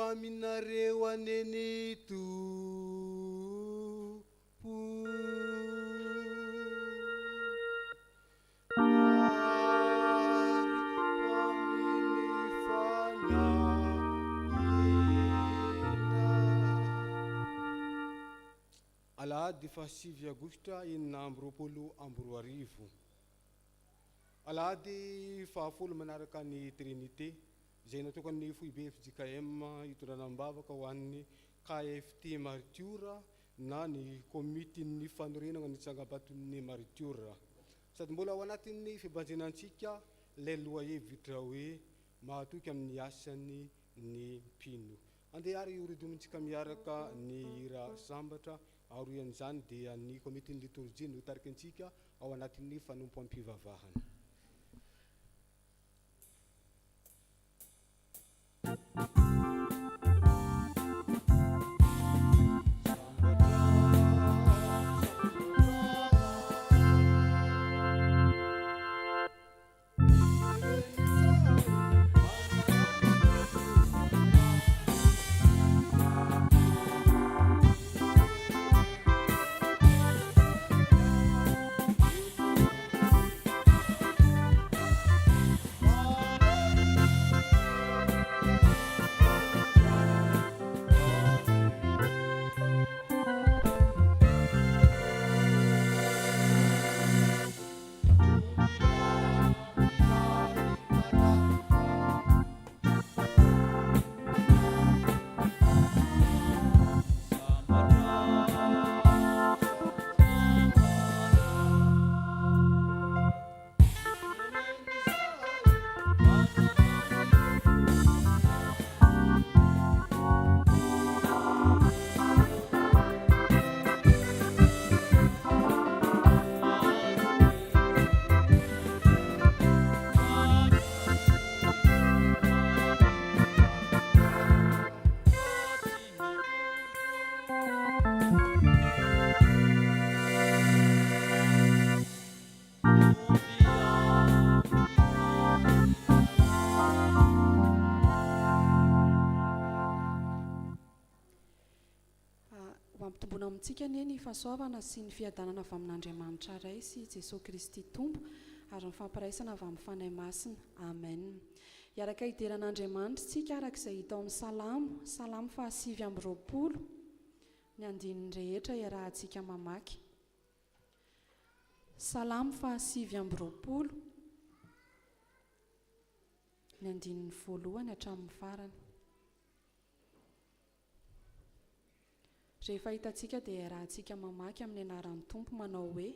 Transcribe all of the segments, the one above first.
aminareo aneny tompo. Alahady fa 9 Aogositra 2020. Alahady fahafolo manaraka ny Trinité izay natokany foibe FJKM hitondranam-bavaka ho an'ny KFT Maritiora na ny komitin'ny fanorenana ny tsangabaton'ny Maritiora. Sady mbola ao anatin'ny fibanjenantsika ilay lohahevitra hoe mahatoky amin'ny asany ny mpino. Andeha ary horidonintsika miaraka ny hira sambatra aorian'izany dia ny komitin'ny liturjia no tarika antsika ao anatin'ny fanompoam-pivavahana. Mampitombona amintsika ny fahasoavana sy ny fiadanana avy amin'Andriamanitra iray sy Jesosy Kristy Tompo ary ny fampiraisana avy amin'ny fanahy masina. Amen. Iaraka hideran'Andriamanitra tsika araka izay hita ao amin'ny salamo fa 820 ny andininy rehetra iarahantsika mamaky. Salamo fa 820 ny andininy voalohany hatramin'ny farany. Rehefa hitantsika dia iarahantsika mamaky amin'ny anaran'ny Tompo manao hoe: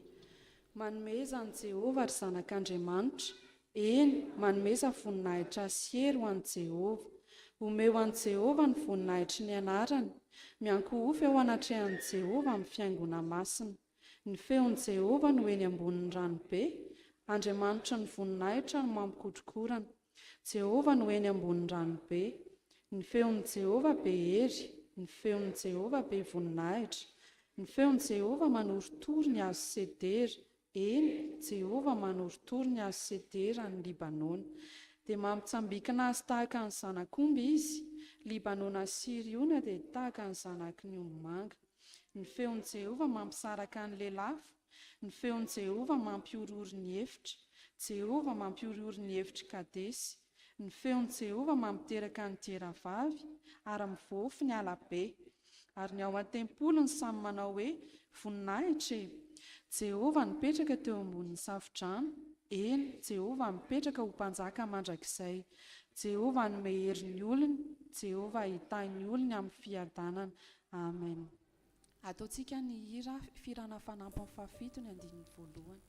manomeza an Jehovah ry zanak'Andriamanitra, eny manomeza voninahitra sy hery ho an Jehovah. Omeo an Jehovah ny voninahitry ny anarany, miankohofy ao anatrehan'i Jehovah amin'ny fiaingona masina. Ny feon'i Jehovah no eny ambonin'ny ranobe, Andriamanitra ny voninahitra no mampikotrokorana. Jehovah no eny ambonin'ny ranobe, ny feon'i Jehovah be hery, ny feon'i Jehovah be voninahitra. Ny feon'i Jehovah manorotory ny hazo sedera, eny Jehovah manorotory ny hazo sedera ny Libanona. Dia mampitsambikina azy tahaka ny zanak'omby izy, Libanona Siriona dia tahaka ny zanak'ny ombimanga. Ny feon'i Jehovah mampisaraka ny lelafo, ny feon'i Jehovah mampiorory ny efitra, Jehovah mampiorory ny efitra Kadesy. Ny feon'i Jehovah mampiteraka ny dieravavy ary mivofy ny alabe. Ary ny ao an-tempolony samy manao hoe: voninahitra e! Jehovah nipetraka teo ambonin'ny safidrano, eny Jehovah mipetraka ho mpanjaka mandrakizay. Jehovah hanome hery ny olony, Jehovah hitahy ny olony amin'ny fiadanana. Amen. Ataontsika ny hira firana fanampy amin'ny fahafito ny andininy voalohany.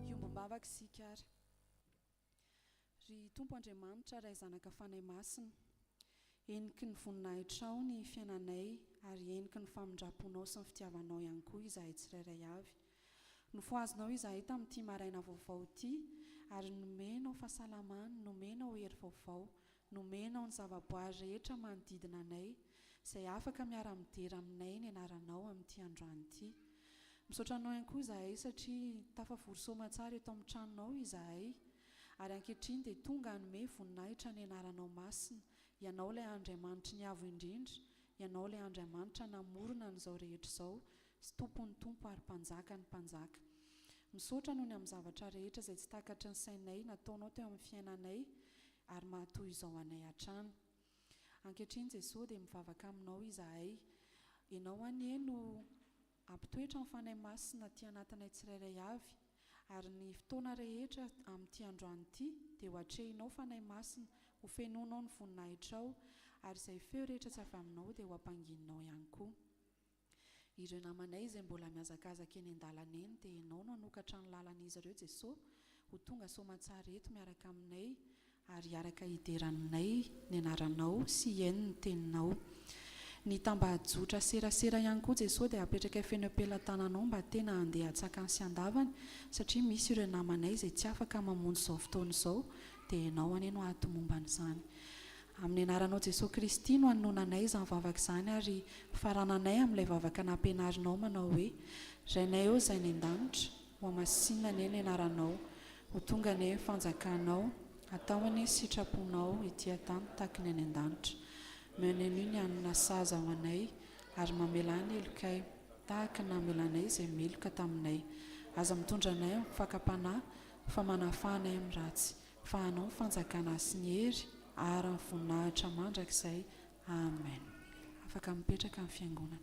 Iombam-bavaka isika ary. Ry Tompo Andriamanitra, ray zanaka fanahy masina, eniky ny voninahitra ny fiainanay ary eniky ny famindraponao sy ny fitiavanao ihany koa izahay tsirairay avy. Nofoazonao izahay tamin'ity maraina vaovao ity ary nomenao fahasalamana, nomenao hery vaovao, nomenao ny zavaboary rehetra manodidina anay izay afaka miara-midera aminay ny anaranao amin'ity androany ity. Misaotra anao ihany koa izahay satria tafavory soamantsara eto amin'ny tranonao izahay ary ankehitriny dia tonga hanome voninahitra ny anaranao masina. Ianao ilay Andriamanitra ny avo indrindra, ianao ilay Andriamanitra namorona an'izao rehetra izao sy tompon'ny tompo ary mpanjaka ny mpanjaka. Misaotra noho ny amin'ny zavatra rehetra izay tsy takatry ny sainay nataonao teo amin'ny fiainanay ary mahatoy izao anay hatrany. Ankehitriny Jesosy dia mivavaka aminao izahay, ianao anie no ampitoetra ny fanahy masina ty anatinay tsirairay avy ary ny fotoana rehetra amin'ity androany ity dia ho atrehinao fanahy masina, ho fenonao ny voninahitrao ary izay feo rehetra tsy avy aminao dia ho ampangininao ihany koa. Ireo namanay izay mbola mihazakazaka eny an-dalana eny dia ianao no hanokatra ny lalan'izy ireo Jesosy, ho tonga soamantsara eto miaraka aminay ary hiaraka hideranay ny anaranao sy hiaino ny teninao. Ny tambadzotra serasera ihany koa Jesosy dia apetraka feno am-pelantananao mba tena handeha hatsakany sy handavany satria misy ireo namanay izay tsy afaka mamonjy izao fotoana izao dia ianao anie no ahatomomba izany. Amin'ny anaranao Jesosy Kristy no hanonanay izany vavaka izany ary farananay amin'ilay vavaka nampianarinao manao hoe: Rainay eo izay ny an-danitra, ho amasinina anie ny anaranao, ho tonga anie ny fanjakanao, atao anie ny sitraponao ity tany tahaka ny any an-danitra. Meneno ny hanina saza ho anay ary mamela ny elokay tahaka ny namelanay izay meloka taminay. Aza mitondra anay amin'ny fakapanahy fa manafahanay amin'ny ratsy, fa anao ny fanjakana sy ny hery ary ny voninahitra mandrakizay. Amen. Afaka mipetraka amin'ny fiangonana.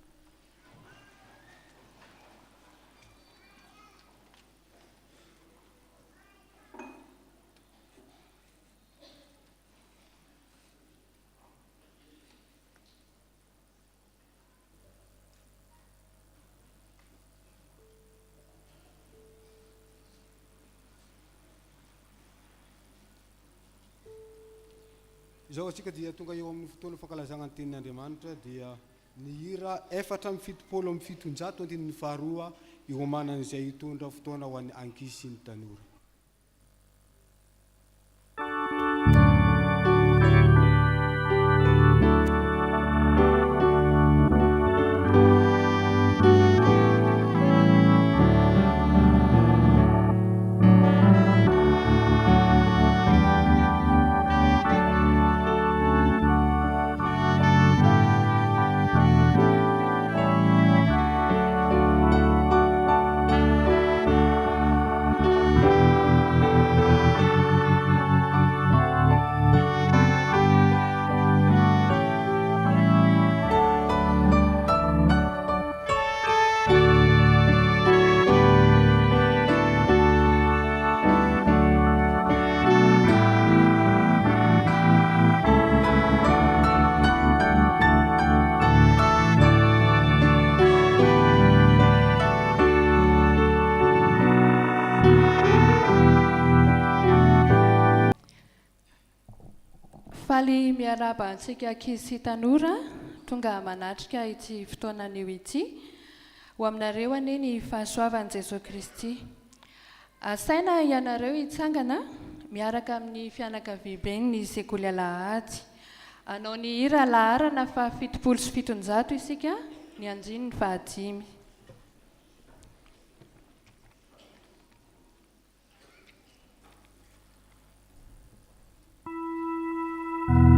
Izao antsika dia tonga eo amin'ny fotoana fankalazana ny tenin'Andriamanitra dia ny hira 476 iomanan'izay hitondra fotoana ho an'ny ankizy sy ny tanora. Faly miaraba antsika ankizy sy tanora tonga manatrika ity fotoanan'io ity ho aminareo anie ny fahasoavan'i Jesosy Kristy. Asaina ianareo hitsangana miaraka amin'ny fianakaviabeny ny sekoly Alahady. Anao ny hira laharana fa 770 isika, ny anjiny ny 5. Thank you.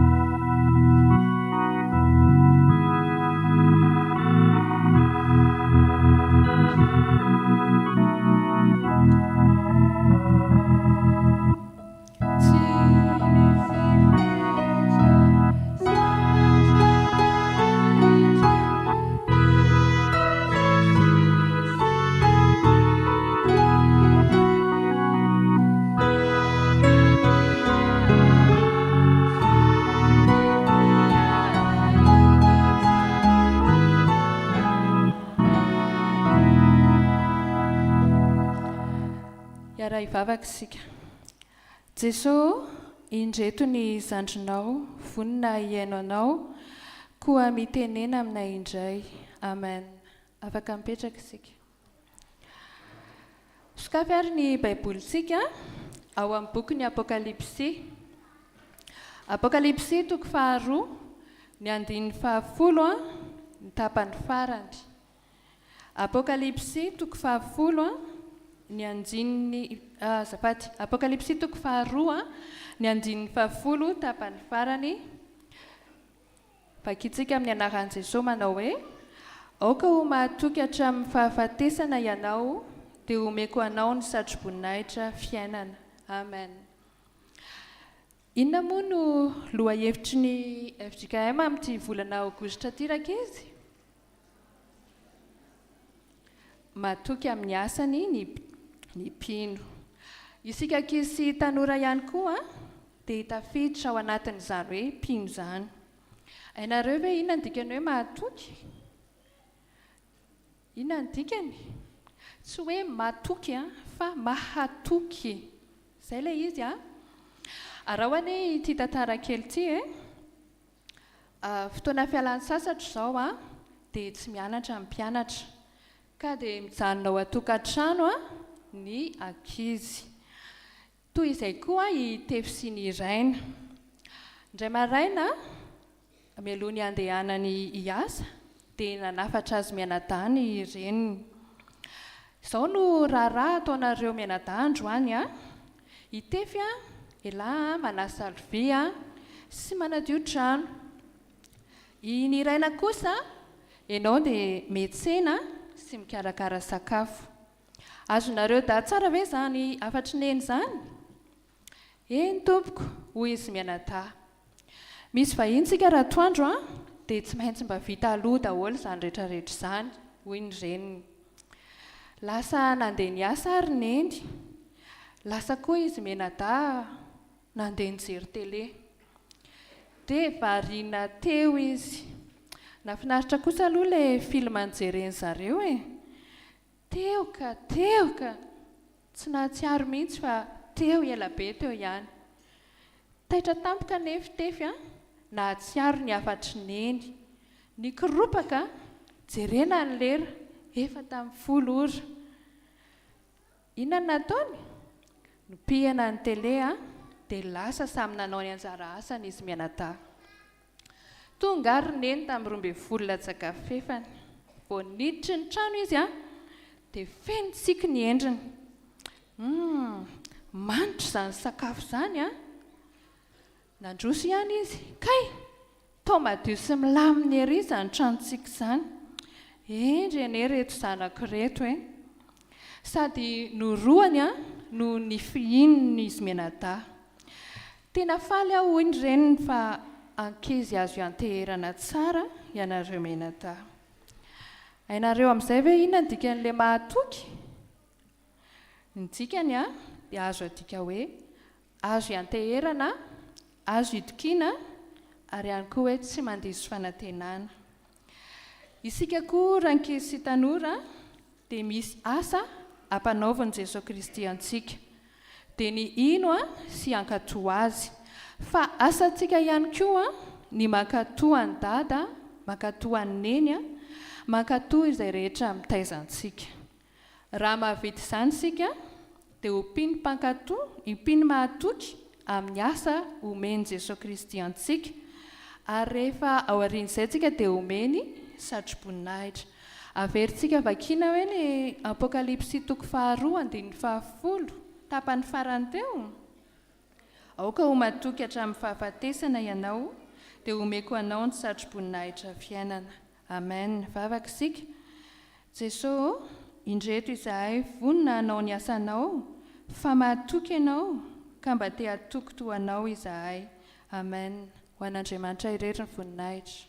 miara ivavaka isika. Jesosy, indreto ny zandrinao, vonina iaino anao, koa mitenena aminay indray. Amen. Afaka mipetraka isika. Sokafy ary ny baibolintsika ao amin'ny boky ny Apokalipsy. Apokalipsy toko 2, ny 10 ny tapany farany. Apokalipsy toko 10 ny andininy zafaty. Apokalipsy toko 2 ny 10 tapany farany. Vakitsika amin'ny anaran'i Jesosy manao hoe: aoka ho mahatoky hatramin'ny fahafatesana ianao, dia omeko anao ny satroboninahitra fiainana. Amen. Inona moa no lohahevitry ny FJKM amin'ity volana aogositra ty rakizy? Mahatoky amin'ny asany ny mpino. Isika ankizy sy tanora ihany koa dia tafiditra ao anatin'izany hoe mpino izany. Hainareo ve inona ny dikany hoe mahatoky? Inona ny dikany? Tsy hoe mahatoky fa mahatoky. Izay ilay izy raha hoany ity tantara kely ity fotoana fialan'ny sasatra izao dia tsy mianatra ny mpianatra, ka dia mijanona ao an-tokantrano ny ankizy. Toy izay koa itefy sy ny iraina. Indray maraina mialohan'ny andehanany hiasa dia nanafatra azy mianadahy ny reniny. Izao no raharaha ataonareo mianadahy androany itefy elahy manasa lovia sy manadio trano. Ny iraina kosa ianao dia miantsena sy mikarakara sakafo. Azonareo da tsara ve zany afatry neny zany? Eny tompoko, hoy izy mianadahy. Misy vahintsika raha toandro dia tsy maintsy mba vita aloha daholo zany rehetrarehetra izany, hoy ny reniny. Lasa nandeha niasa ary neny. Lasa koa izy mianadahy nandeha nijery tele. Dia variana teo izy. Nafinaritra kosa aloha ilay film nijereny zareo Teo ka, tsy nahatsiaro mihitsy fa teo ela be teo ihany. Taitra tampoka nefa tefy nahatsiaro ny afatry neny. Ny kiropaka jerena ny lera efa tamin'ny 10 ora. Inona no nataony? Nopihana ny tele dia lasa samy nanao ny anjara asany izy mianadahy. Tonga ary neny tamin'ny 12 latsaka-fefany. Vao niditry ny trano izy dia feno tsiky ny endriny. Manitra izany sakafo izany nandroso ihany izy. Kay, tao madio sy milamina ery izany tranontsika izany. Endreny reto zanak'ireto sady noroany no nifihininy izy mianadahy. Tena faly aho hoy ny reniny fa ankizy azo ianteherana tsara ianareo mianadahy. Hainareo amin'izay ve inona ny dikan'ilay mahatoky? Ny dikany dia azo adika hoe azo ianteherana, azo idokiana, ary ihany koa hoe tsy mandiso fanantenana. Isika koa rankizy sy tanora dia misy asa ampanaovin' Jesosy Kristy antsika. Dia ny ino sy ankatoa azy. Fa asantsika ihany koa ny mankatoa ny dada, mankatoa ny neny, mankatoa izay rehetra mitaizantsika. Raha mahavita izany isika dia hompiny mpankatoa, hompiny mahatoky amin'ny asa omeny Jesosy Kristy antsika. Ary rehefa ao aorian'izay tsika dia omeny satroboninahitra. Averintsika vakiana hoe ny Apokalipsy toko 2 10 tapany farany teo. Aoka ho mahatoky hatramin'ny fahafatesana ianao, dia omeko anao ny satroboninahitra fiainana. Amen. Vavaka isika. Jesosy, indreto izahay vonina anao ny asanao, fa mahatoky ianao ka mba te hatoky toa anao izahay. Amen. Ho an'Andriamanitra irery ny voninahitra.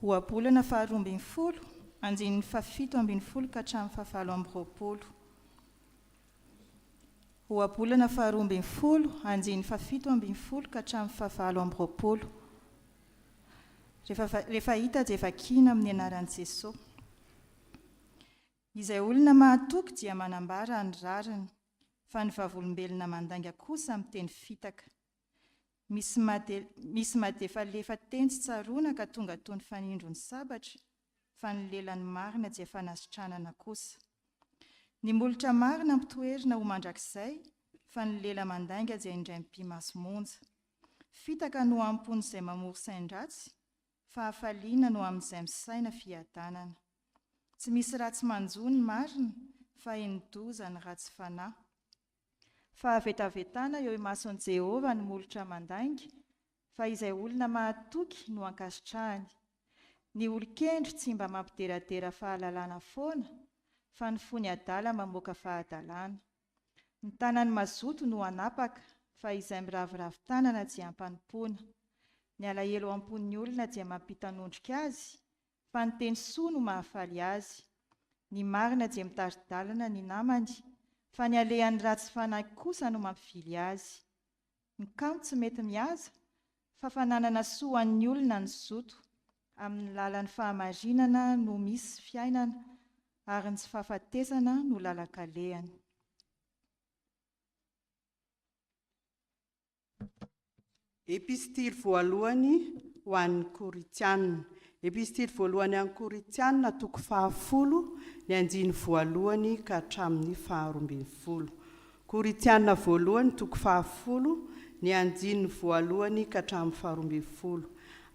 Ohabolana faharoa ambin'ny folo, andinin'ny fafito ambin'ny folo ka hatramin'ny fahafalo amby roapolo. Ohabolana faharoa ambin'ny folo, andinin'ny fafito ambin'ny folo ka hatramin'ny fahafalo amby roapolo. Rehefa hita dia vakiana amin'ny anaran'i Jesosy. Izay olona mahatoky dia manambara ny rariny, fa ny vavolombelona mandainga kosa miteny fitaka. Misy madefa lefa teny tsy tsaroana ka tonga toy ny fanindro ny sabatra, fa ny lelany marina dia fanasitranana kosa. Ny molotra marina ampitoerina ho mandrakizay, fa ny lela mandainga dia indray mpimaso-monja. Fitaka no ampony izay mamoro sain-dratsy, fa hafaliana no amin'izay misaina fiadanana. Tsy misy ratsy manjo ny marina, fa enidoza ny ratsy fanahy. Fa avetavetana eo imason'i Jehovah ny molotra mandainga, fa izay olona mahatoky no ankasitrahany. Ny olon-kendry tsy mba mampideradera fahalalana foana, fa ny fony adala mamoaka fahadalana. Ny tanany mazoto no anapaka, fa izay miraviravin-tanana dia ampanompoana. Ny alahelo ampon'ny olona dia mampitanondrika azy, fa ny teny soa no mahafaly azy. Ny marina dia mitaridalana ny namany, fa ny alehan'ny ratsy fanahy kosa no mampivily azy. Ny kamo tsy mety mihaza, fa fananana soa an'ny olona ny zoto. Amin'ny lalan'ny fahamarinana no misy fiainana, ary ny tsy fahafatesana no lalan-kalehany. Epistily voalohany ho an'ny Koritianina. Epistily voalohany an'ny Koritianina, toko 10, ny andiny voalohany ka hatramin'ny 12. Koritianina voalohany, toko 10, ny andiny voalohany ka hatramin'ny 12.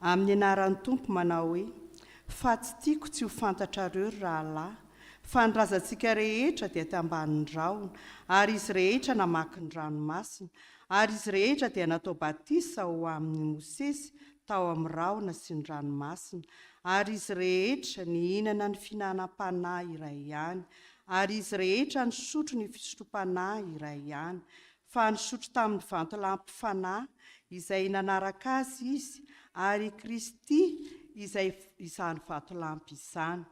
Amin'ny anaran'ny Tompo manao hoe: fa tsy tiako tsy ho fantatrareo rahalahy, fa ny razantsika rehetra dia tambanin'ny rahona, ary izy rehetra namaky ny ranomasina, ary izy rehetra dia natao batisa ho amin'ny Mosesy tao amin'ny rahona sy ny ranomasina, ary izy rehetra nihinana ny finanam-panahy iray ihany, ary izy rehetra nisotro ny fisotrom-panahy iray ihany, fa nisotro tamin'ny vantolampy fanahy izay nanaraka azy izy, ary Kristy izay izany vatolampy izany.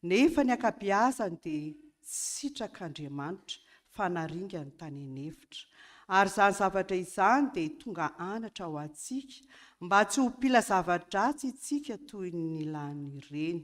Nefa ny ankabeazany dia tsy sitrak'Andriamanitra, fa naringa ny tany anefitra. Ary izany zavatra izany dia tonga anatra ho antsika, mba tsy ho mpila zava-dratsy isika toy ny ilany ireny.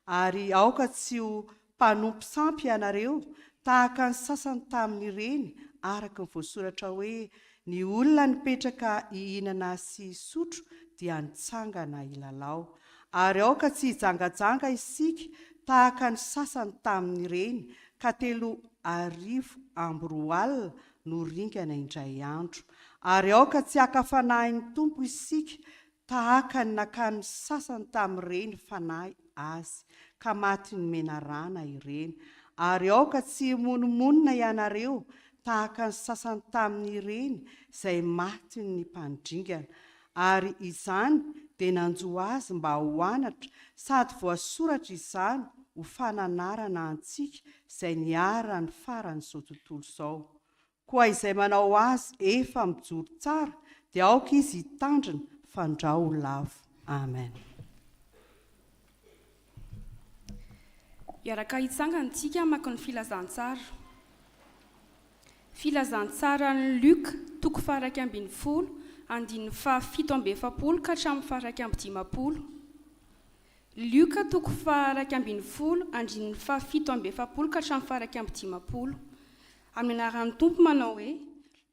Ary aoka tsy ho mpanompo sampy ianareo, tahaka ny sasany tamin'ireny, araka ny voasoratra hoe: ny olona nipetraka hihinana sy hisotro dia nitsangana hilalao. Ary aoka tsy hijangajanga isika, tahaka ny sasany tamin'ireny, ka 3:4 alina no ringana indray andro. Ary aoka tsy haka fanahin'ny Tompo isika, tahaka ny nakany sasany tamin'ireny fanahy azy, ka maty ny menarana ireny. Ary aoka tsy monomonina ianareo, tahaka ny sasany tamin'ireny, izay maty ny mpandringana. Ary izany dia nanjo azy mba ho anatra, sady voasoratra izany ho fananarana antsika, izay niara ny faran'izao tontolo izao. Koa izay manao azy efa mijoro tsara, dia aoka izy hitandrina fandrao lavo. Amen. Iaraka hitsangana tsika maka ny filazantsara. Filazantsara ny Luka, toko 12, andiny 7:7 ka hatramin'ny 8:10. Luka, toko 12, andiny 7:7 ka hatramin'ny 8:10. Amin'ny anaran'ny Tompo manao hoe: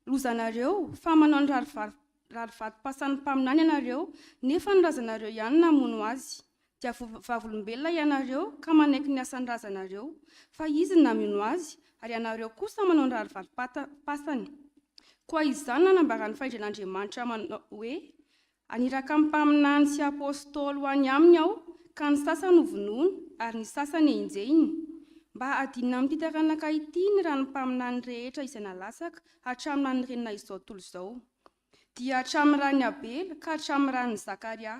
lozanareo fa manao ny rarivatom-pasan'ny mpaminany ianareo, nefa ny razanareo ihany namono azy. Dia vavolombelona ianareo ka manaiky ny asan'ny razanareo, fa izy namono azy, ary ianareo kosa manao ny rarivatom-pasany. Koa izany nanambaran'ny fahendren'Andriamanitra manao hoe: aniraka amin'ny mpaminany sy apôstôly ho any aminy aho, ka ny sasany ho vonoina ary ny sasany enjehiny, mba adinina amin'ity taranaka ity ny rahan'ny mpaminany rehetra izay nalasaka hatramin'ny renina izao tontolo izao, dia hatramin'ny ran'ny Abela ka hatramin'ny ran'ny Zakaria,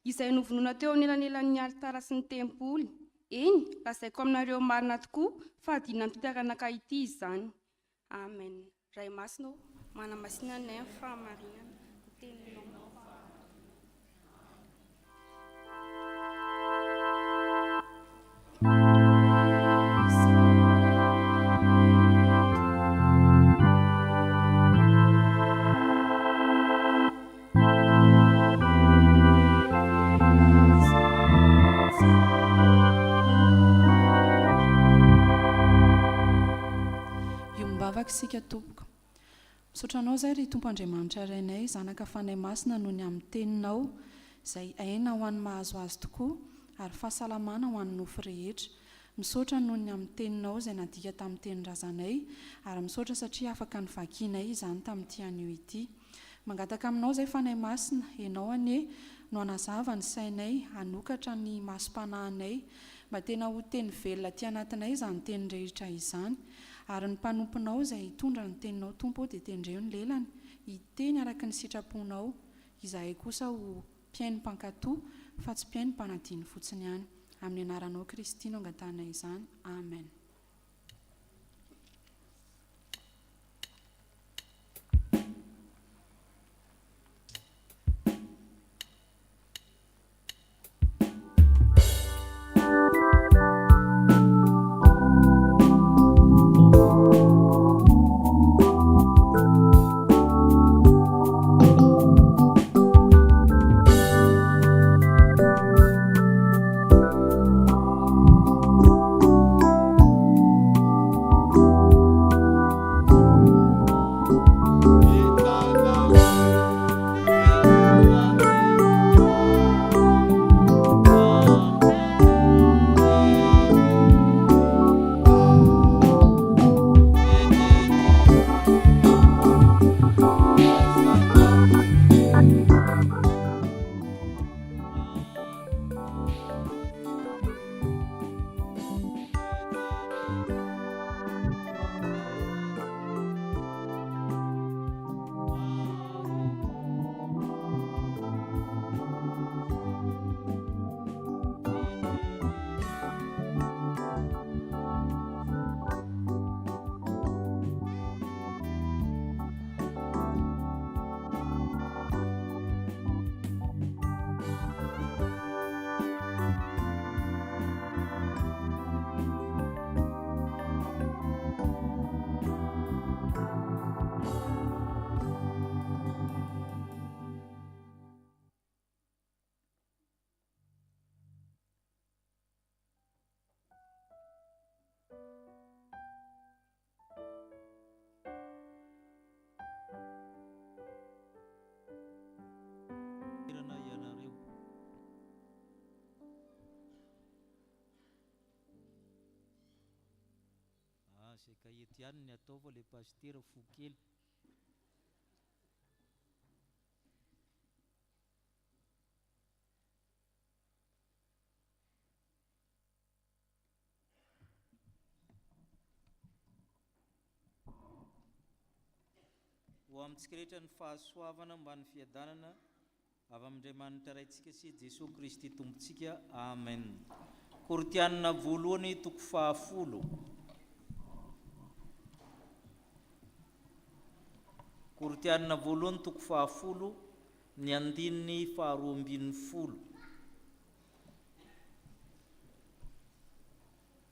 izay novonoina teo anelanelan'ny alitara sy ny tempoly. Eny, lazaiko aminareo marina tokoa fa adinina amin'ity taranaka ity izany. Amen. Ray masina manamasinana ny fahamarinana teninao. tahaka isika tompoko. Misotranao zay ry Tompo Andriamanitra renay, zanaka fanay masina noho ny amin'ny teninao izay aina ho an'ny mahazo azy tokoa ary fahasalamana ho an'ny nofo rehetra. Misaotra noho ny amin'ny teninao izay nadika tamin'ny tenin-drazanay ary misaotra satria afaka ny vakianay izany tamin'ity anio ity. Mangataka aminao izay fanay masina, ianao anie no hanazava ny sainay, hanokatra ny masom-panahinay mba tena ho teny velona ty anatinay izany teny rehetra izany. Ary ny mpanomponao izay hitondra ny teninao Tompo dia tendreo ny lelany, hiteny araka ny sitraponao, izahay kosa ho mpiaino mpankatoa fa tsy mpiaino mpanadiny fotsiny ihany. Amin'ny anaranao Kristy no angatanay izany. Amen. Izay kahety ihany ny ataova ilay pastera fo kely. Ho amintsika rehetra ny fahasoavana mba ny fiadanana avy amin'Andriamanitra raintsika sy Jesosy Kristy tompontsika. Amen. Koritianina voalohany toko 10. Koritianina voalohany toko 10 ny andininy 12.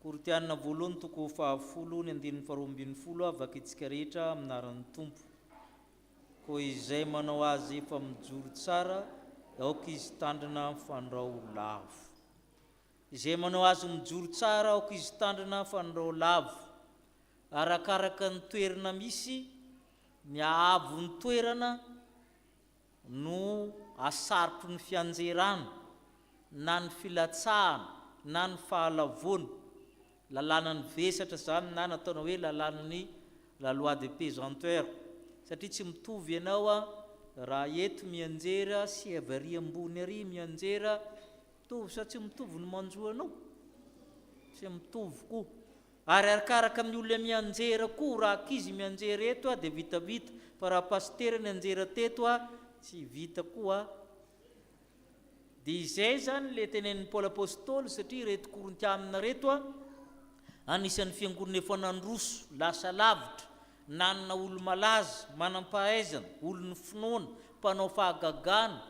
Koritianina voalohany toko 10 ny andininy 12 avaka itsika rehetra aminaran'ny Tompo. Koa izay manao azy efa mijoro tsara, aoka izy tandrina fandrao lavo. Izay manao azy mijoro tsara, aoka izy tandrina fandrao lavo. Arakaraka ny toerana misy, ny ahavo ny toerana no asarotro ny fianjerana, na ny filatsahana, na ny fahalavona. Lalàna ny vesatra zany na nataona hoe lalàna ny la loi de pesanteur. Satria tsy mitovy ianao raha eto mianjera sy avy ambony ary mianjera, mitovy sa tsy mitovy ny manjoanao, tsy mitovy koa. Ary arakaraka amin'ny olona mianjera koa, raha akizy mianjera eto dia vitavita, fa raha pastera mianjera teto tsy vita koa. Dia izay zany le tenenin'ny Paoly apôstôly, satria reto Korintianina reto anisan'ny fiangonana efa nandroso, lasa lavitra, nanana olo malaza, manam-pahaizana, olony finoana, mpanao fahagagana,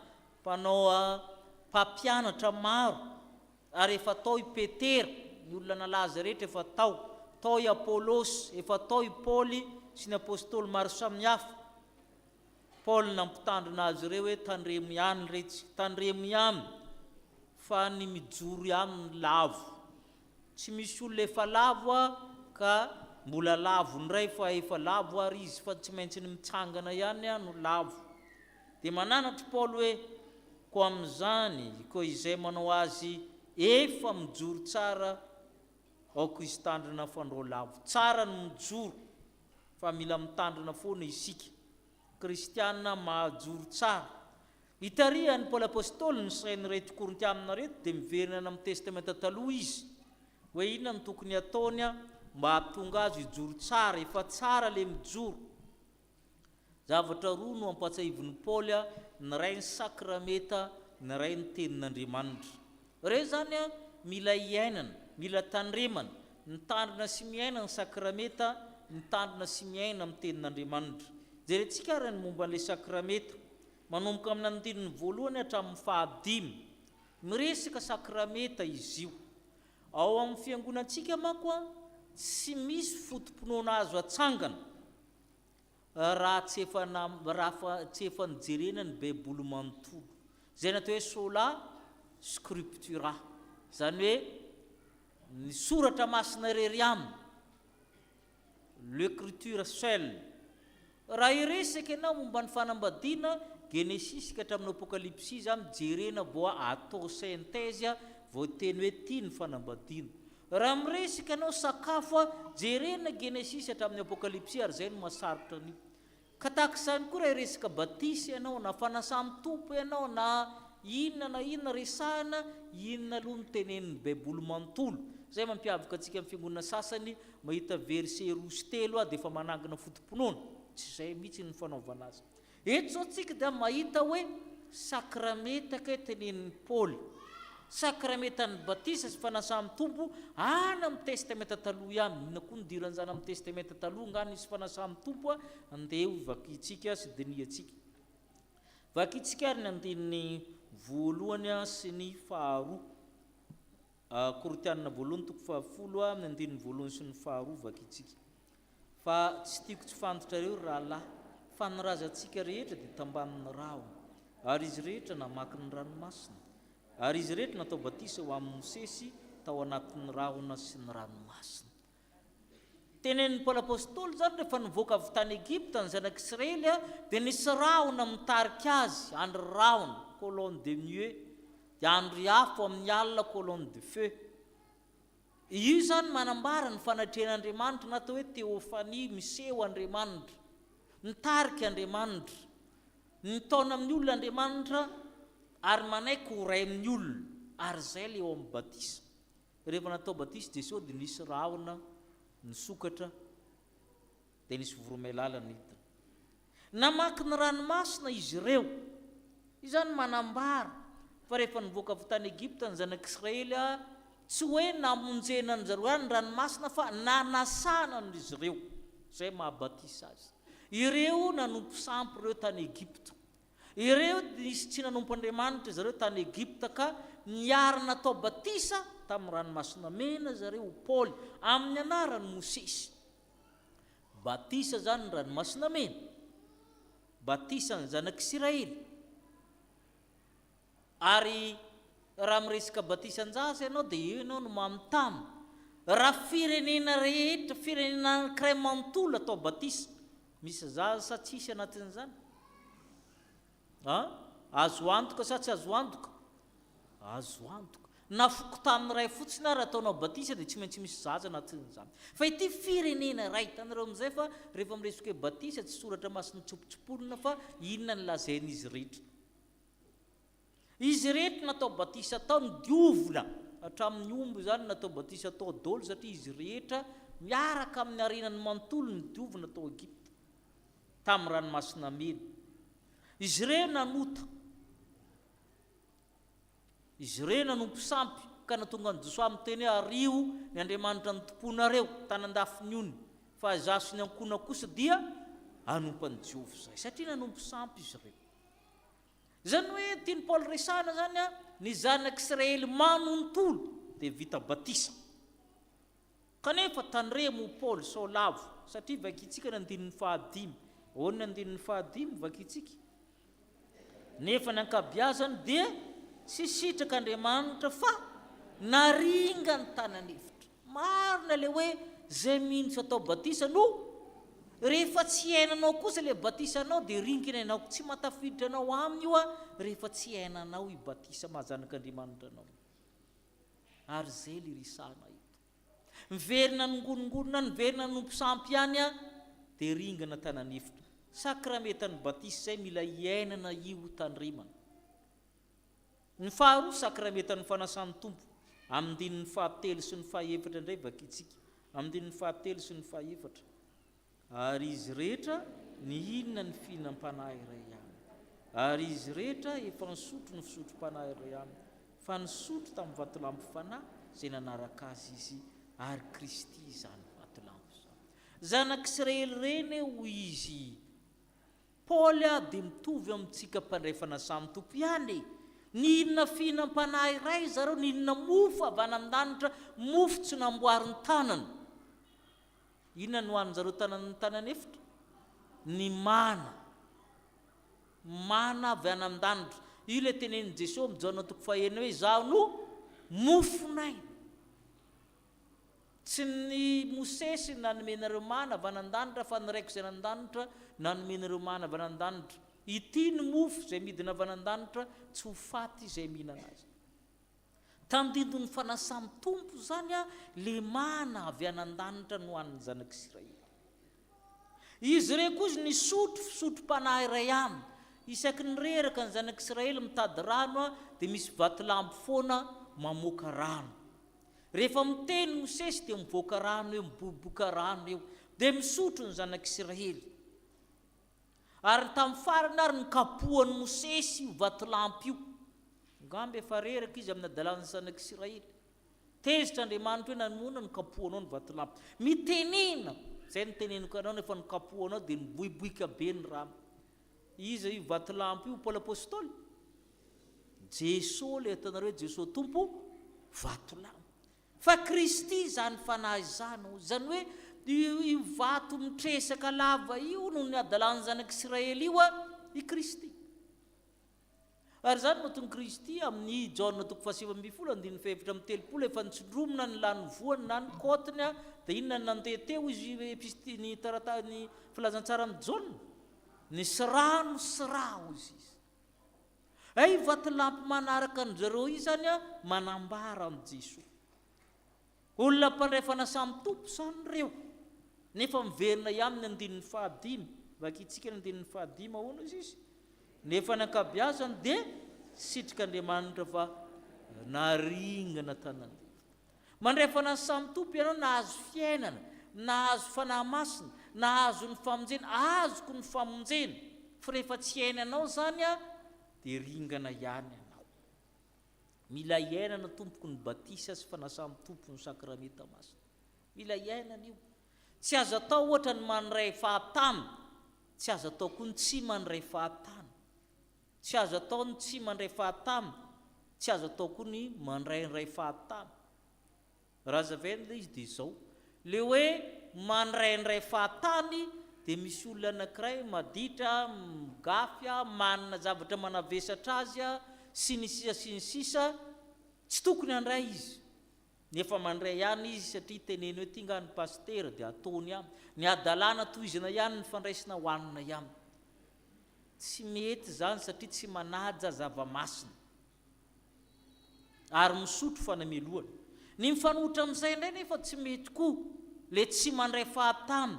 mpanao mpampianatra maro, ary efa tao i Petera, ny olona nalaza rehetra efa tao i Apôlôsy, efa tao i Paoly sy ny apôstôly maro samihafa. Paoly nampitandrina azy ireo hoe tandremo ihany retsy, tandremo ihany fa ny mijoro ihany lavo. Tsy misy olona efa lavo ka mbola lavo ndray fa efa lavo ary izy fa tsy maintsy ny mitsangana ihany no lavo. Dia mananatra Paoly hoe ko amin'izany ko izay manao azy efa mijoro tsara aoko izy tandrina fandro lavo. Tsara ny mijoro fa mila mitandrina foana isika kristiana mahajoro tsara. Itarihan'ny Paoly apôstôly ny sainy reto Korintiana reto dia miverina amin'ny testamenta taloha izy hoe inona ny tokony ataony mba hahatonga azy hijoro tsara, efa tsara le mijoro. Zavatra roa no ampatsahivon'ny Paoly ny ray ny sakrameta, ny ray ny tenin'Andriamanitra. Ireo zany mila iainana, mila tandremana, mitandrina sy miaina ny sakrameta, mitandrina sy miaina amin'ny tenin'Andriamanitra. Jerentsika ary ny momba an'ilay sakrameta manomboka amin'ny andininy voalohany hatramin'ny fahadimy miresaka sakrameta izy io. Ao amin'ny fiangonantsika manko tsy misy fotom-pinoana azo atsangana raha tsy efa nijerena ny baiboly manontolo, zay natao hoe sola scriptura, zany hoe ny soratra masina irery aminy, l'écriture seule. Raha iresaka ianao momba ny fanambadiana Genesis ka hatramin'ny Apocalypse zany jerena vao atao synthèse vao teny hoe ty ny fanambadiana. Raha miresaka ianao sakafo jerena Genesis hatramin'ny Apocalypse ary zay no mahasarotra an'io. Ka tahaka izany koa raha resaka batisy ianao na fanasamy tompo ianao na inona resahana, inona aloha no tenenin'ny baiboly manontolo. Zay mampiavaka antsika amin'ny fiangonana sasany mahita verset roa sy telo dia efa manangana fotom-pinoana. Tsy izay mihitsy ny fanaovana azy. Eto zao tsika dia mahita hoe sakrameta ka tenenin'ny Paoly. Sakrameta ny batisa sy fanasamy tompo any amin'ny testamenta taloha ihany. Inona koa ny diran'izany amin'ny testamenta taloha ngany isy fanasamy tompo andeha vakitsika sy diniatsika. Vakitsika ary ny andininy voalohany sy ny faharoa. Korintiana voalohany toko 10 amin'ny andininy voalohany sy ny faharoa vakitsika. Fa tsy tiako tsy fantatrareo rahalahy fa ny razantsika rehetra dia tambanin'ny rano, ary izy rehetra namaky ny ranomasina, ary izy rehetra natao batisa ho amin'ny Mosesy tao anatin'ny rahona sy ny ranomasina. Tenenin'ny Paoly apôstôly zany rehefa nivoaka avy tany Egypta ny zanak'Israely dia nisy rahona mitarika azy, andry rahona colonne de nuée, dia andry afo amin'ny alina colonne de feu. Io zany manambara ny fanatrehan'Andriamanitra natao hoe teofania, miseho Andriamanitra, nitarika Andriamanitra, nitaona amin'ny olona Andriamanitra ary manaiky ho ray amin'ny olona, ary zay le eo amin'ny batisa. Rehefa natao batisa Jesosy dia nisy rahona nisokatra dia nisy voromailala nidina. Namaky ny ranomasina izy ireo. Izy zany manambara fa rehefa nivoaka avy tany Egypta ny zanak'Israely tsy hoe namonjena ny zareo ny ranomasina fa nanasana izy ireo. Zay mahabatisa azy. Ireo nanompo sampy ireo tany Egypta. Ireo nisy tsy nanompo Andriamanitra zareo tany Egypta ka niara natao batisa tamin'ny ranomasina mena zareo Paoly amin'ny anaran'ny Mosesy. Batisa zany ny ranomasina mena, batisa ny zanak'Israely. Ary raha miresaka batisan-jasa ianao dia ianao no mamotamy. Raha firenena rehetra, firenena anankiray manontolo atao batisa, misy zaza sa tsisy anatin'izany? Azo antoka sa tsy azo antoka? Azo antoka. Na fokotamin'ny ray fotsiny ary ataonao batisa dia tsy maintsy misy zaza anatin'izany. Fa ity firenena ray tanareo amin'izay fa rehefa miresaka hoe batisa tsy soratra masina tsopotsopolina fa inona ny lazain'izy rehetra. Izy rehetra natao batisa tao ny diovina hatramin'ny omby zany natao batisa tao dolo satria izy rehetra miaraka amin'ny arenan'ny manontolo ny diovina tao Egypta tamin'ny ranomasina mena. Izy ireo nanota, izy ireo nanompo sampy ka natonga ny Jesosy amin'ny teny hoe ario ny Andriamanitra ny tomponareo tanan-dafiny ony fa zaso ny ankona kosa dia hanompo an'i Jehovah zay satria nanompo sampy izy ireo. Zany hoe tiany Paoly resahana zany ny zanak'Israely manontolo dia vita batisa. Kanefa tandremo Paoly sao lavo satria vakitsika ny andininy fahadimy. Ahoana ny andininy fahadimy vakitsika? Nefa ny ankabeazany dia tsy sitraka Andriamanitra fa naringa ny tanan'efitra. Marina le hoe zay mihitsy atao batisa no rehefa tsy ainanao kosa le batisanao dia rinkina ianao tsy matafiditra anao aminy io a rehefa tsy ainanao i batisa mahajanak'Andriamanitra anao ary zay le risana ito miverina nongonongonona niverina nompisampy ihany a dia ringana tananefitra sakramentany batisa zay mila iainana io tandrimana ny faharoa sakramentany fanasan'ny tompo amin'ny dininy fahatelo sy ny fahaefatra indray vakitsika amin'ny dininy fahatelo sy ny fahaefatra ary izy rehetra ny inona ny fihinam-panahy iray ihany ary izy rehetra efa nisotro ny fisotro-panahy iray ihany fa nisotro tamin'ny vatolampy fanahy zay nanaraka azy izy ary Kristy izany vatolampy izany zanak'Israely reny ho izy Paoly dia mitovy amintsika mpandray fanasan'ny tompo ihany ny inona fihinam-panahy iray zareo ny inona mofo avy any an-danitra mofo tsy namboarin'ny tanana inona no hoanin-jareo tananefitra ny mana avy any an-danitra io le tenenin Jesosy amin'ny Jaona 1 hoe zaho no mofonay tsy ny Mosesy nanomenareo mana avy any an-danitra fa ny raiko izay an-danitra nanomenareo mana avy any an-danitra ity ny mofo izay midina avy any an-danitra tsy ho faty izay mihinana azy tamindindony fanasan'ny tompo zany a le mana avy any an-danitra no an'ny zanak'Israely izy re kozy ny sotro-panahy iray ihany isaky ny reraka ny zanak'Israely mitady rano a dia misy vatolampy foana mamoaka rano rehefa miteny Mosesy dia mivoaka rano eo miboboka rano eo dia misotro ny zanak'Israely ary tamin'ny farany ary ny kapohan'ny Mosesy io vatolampy io ngambe efa reraka izy amin'ny adalan'ny zanak'Israely tezitra Andriamanitra hoe namoana ny kapohanao ny vatolampy mitenena zay niteneniko anao nefa ny kapohanao dia niboiboika be ny rano izy io vatolampy io Paoly apôstôly Jesosy le atanareo hoe Jesosy tompo vatolampy fa Kristy zany fanahy izany zany hoe io vato mitresaka lava io no ny adalan'ny zanak'Israely io a i Kristy ary zany mahatonga Kristy amin'ny Jaona 7:7 efa nitsindromona ny lany voany na ny kotiny a dia inona ny nandeha teo izy ny taratany filazantsara amin'ny Jaona nisy rano sy rao izy ay vatolampy manaraka ny zareo io zany a manambara amin'ny Jesosy olona mpandray fanasan'ny tompo zany reo nefa miverina ihany ny 15 vakitsika ny 15 ahoana izy nefa ny ankabeazany dia sitrik'Andriamanitra fa naringana tanany mandray fanasan'ny tompo ianao nahazo fiainana nahazo fanahy masina nahazo ny famonjena azoko ny famonjena fa rehefa tsy ainanao zany a dia ringana ihany ianao mila iainana tompoko ny batisa sy fanasan'ny tompo ny sakramenta masina mila iainana io tsy azo atao ohatra ny mandray fahatany tsy azo atao koa ny tsy mandray fahatany tsy azo atao ny tsy mandray fahatany tsy azo atao koa ny mandray nyray fahatany raha zavena le izy dia izao le hoe mandray nyray fahatany dia misy olona anankiray maditra migafy manana zavatra manavesatra azy a sy ny sisa tsy tokony handray izy nefa mandray ihany izy satria teneny hoe tinga ny pastera dia ataony ihany ny adalàna tohizana ihany ny fandraisina hoanina ihany tsy mety zany satria tsy manaja zava-masina ary misotro fanameloana ny mifanohitra amin'izay indray nefa tsy mety koa le tsy mandray fahatany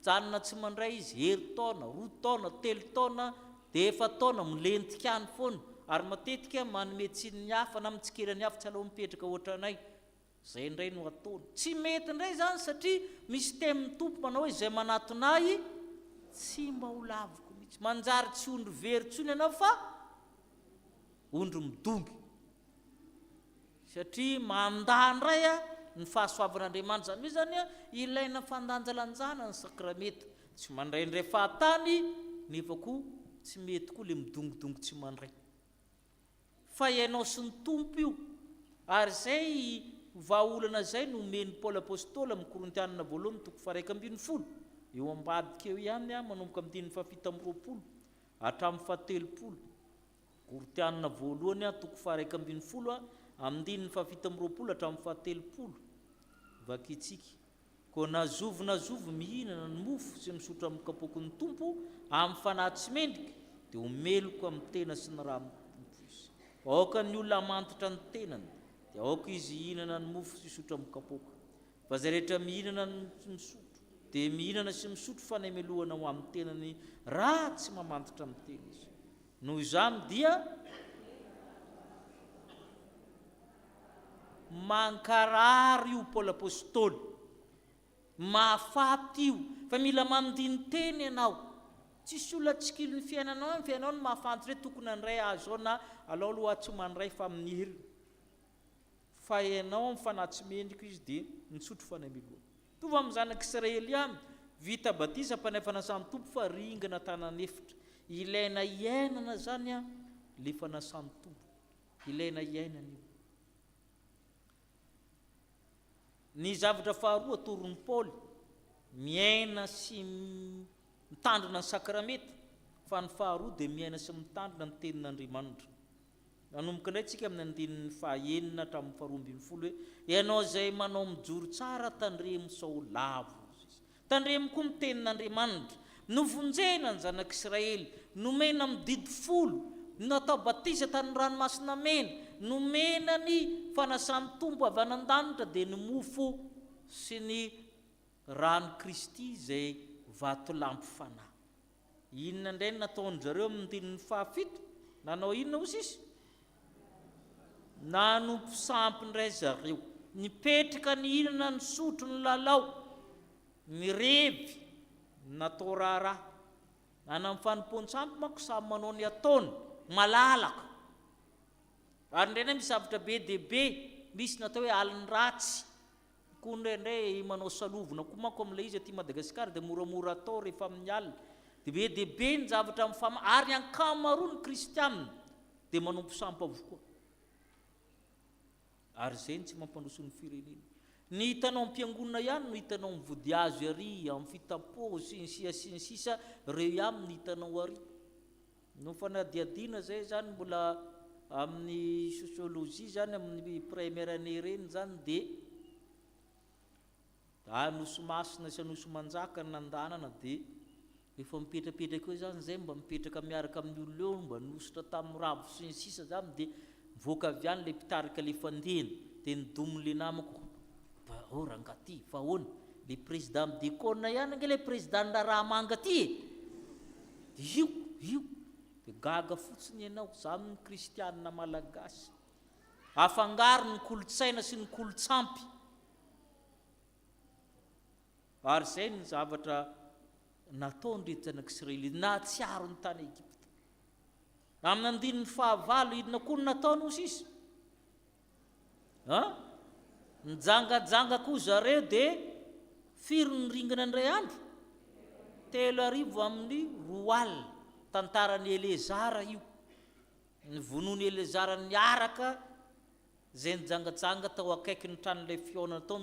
janona tsy mandray izy hery taona 2 taona 3 taona dia 4 taona milentika any foana ary matetika manome tsinony hafa na mitsikerany hafa tsy alao mipetraka ohatranay zay indray no ataony tsy mety indray zany satria misy temin'ny tompo manao hoe izay manatonay tsy mba ho laviko mihitsy manjary tsy ondro veritsony ianao fa ondro midongy satria mandandray a ny fahasoavan'Andriamanitra zany hoe zany a ilaina fandanjalanjana ny sakramenta tsy mandray indray fahatany nefa koa tsy mety koa le midongidongy tsy mandray fa ianao sy ny tompo io ary zay vahaolana zay no omeny Paoly apôstôly amin'ny Korintianina 2:12 eo ambadika eo ihany a manomboka amin'ny 7:20 hatramin'ny 7:30 Korintianina 2:12 amin'ny 7:20 hatramin'ny 7:30 vakitsika koa nazovo mihinana ny mofo sy misotro amin'ny kapoko ny tompo amin'ny fanahy tsy mendrika dia omeloko amin'ny tena sy ny raha amin'ny tompo izy. Aoka ny olona mantitra ny tenany dia aoka izy hihinana ny mofo sy misotro amin'ny kapoko. Fa zay rehetra mihinana sy misotro dia mihinana sy misotro fanemelohana ho amin'ny tenany raha tsy mamantitra amin'ny tena izy. Noho izany dia mankarary io Paoly apôstôly, mahafaty io, fa mila mandiny teny ianao. Tsisy olona tsikilo ny fiainanao, ny fiainao no mahafanty hoe tokony andray azo na alao aloha tsy mandray fa amin'ny hery. Fa ianao amin'ny fanahy tsy mendrika izy dia misotro fanemelohana. Tovy amin'ny zanak'Israely ihany, vita batisa mpanefana samy tompo fa ringana tanan'efitra. Ilaina iainana zany a le fanasany tompo, ilaina iainana io. Ny zavatra faharoa toron'ny Paoly, miaina sy mitandrina ny sakrameta, fa ny faharoa dia miaina sy mitandrina ny tenin'Andriamanitra. Nanomboka indray tsika amin'ny andinin'ny fahaenina hatramin'ny faharoambin'ny folo hoe ianao izay manao mijoro tsara tandremo sao lavo. Tandremo koa ny tenin'Andriamanitra, novonjena ny zanak'Israely, nomena mididy folo, natao batisa tany ranomasina mena, nomena ny fanasany tompo avy any an-danitra dia ny mofo sy ny rano Kristy izay vatolampy fanahy. Inona indray nataony zareo amin'ny andinin'ny fahafito? Nanao inona hozy izy? Nanompo sampy indray zareo, nipetraka ny hinana, ny sotro, ny lalao, ny revy, natao raharaha. Any amin'ny fanompoan-tsampy manko samy manao ny ataony malalaka. Ary indraindray misy zavatra be dia be, misy natao hoe aliny ratsy, koa indraindray manao salovona koa manko amin'ilay izy aty Madagasikara dia moramora atao rehefa amin'ny alina. Dia be ny zavatra amin'ny ary ankamaroany ny kristianina dia manompo sampy avokoa. Ary zay tsy mampandroso ny firenena. Ny hitanao am-piangonana ihany no hitanao mivody azo ary amin'ny fitapo sy ny sisa reo ihany ny hitanao ary. No fanadiadiana zay zany mbola amin'ny sosiolojia zany amin'ny première année reny zany dia anoso masina sy anoso manjaka ny nandanana dia rehefa mipetrapetraka eo zany zay mba mipetraka miaraka amin'ny olona eo mba nositra tamin'ny ravo sy ny sisa zany dia mivoaka avy any le mpitarika le fandehany dia nidominy le namako rangaty fa ahoana le président midekona ihany ange le président raha manga ty io dia gaga fotsiny ianao zany ny kristianina malagasy afangaro ny kolotsaina sy ny kolotsampy. Ary zay ny zavatra nataony reto zanak'Israely nahatsiaro ny tany Egypta. Amin'ny andinin'ny fahavalo inona koa ny nataony hozy izy? Nijangajanga koa zareo dia firy ny ringana indray andro? 3 amin'ny 2 alina. Tantaran'ny Elezara io, ny vonoany Elezara niaraka zay nijangajanga tao akaiky ny tranon'ilay fihaonana tao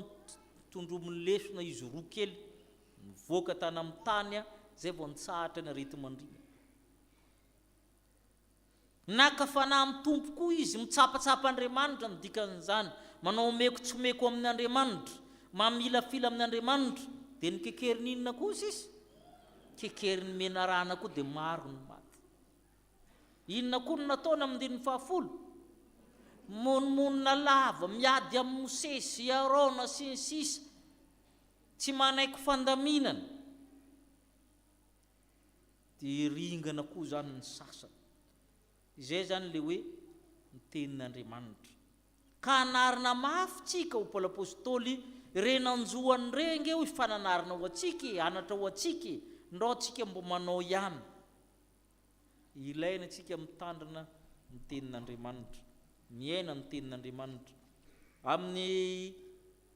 tondromin'ny lesona izy roa kely nivoaka tany amin'ny tany zay vao nitsahatra ny arety mandrina. Nakafanahy amin'ny tompo koa izy, mitsapatsapa Andriamanitra ny dikan'izany, manao meko tsy meko amin'ny Andriamanitra, mamilafila amin'ny Andriamanitra, dia ny kekeriny inona koa izy? Kekeriny menarana koa dia maro ny maty. Inona koa ny nataony amin'ny 10 monmonina lava, miady amin'ny Mosesy, Arona sy ny sisa, tsy manaiky fandaminana, dia ringana koa zany ny sasany. Izay zany le hoe ny tenin'Andriamanitra. Ka anarina mafy tsika ho Paoly apôstôly renanjoany renge ho ifananarina ho atsika, anatra ho atsika, ndao tsika mbo manao ihany. Ilaina tsika mitandrina ny tenin'Andriamanitra, miaina ny tenin'Andriamanitra. Amin'ny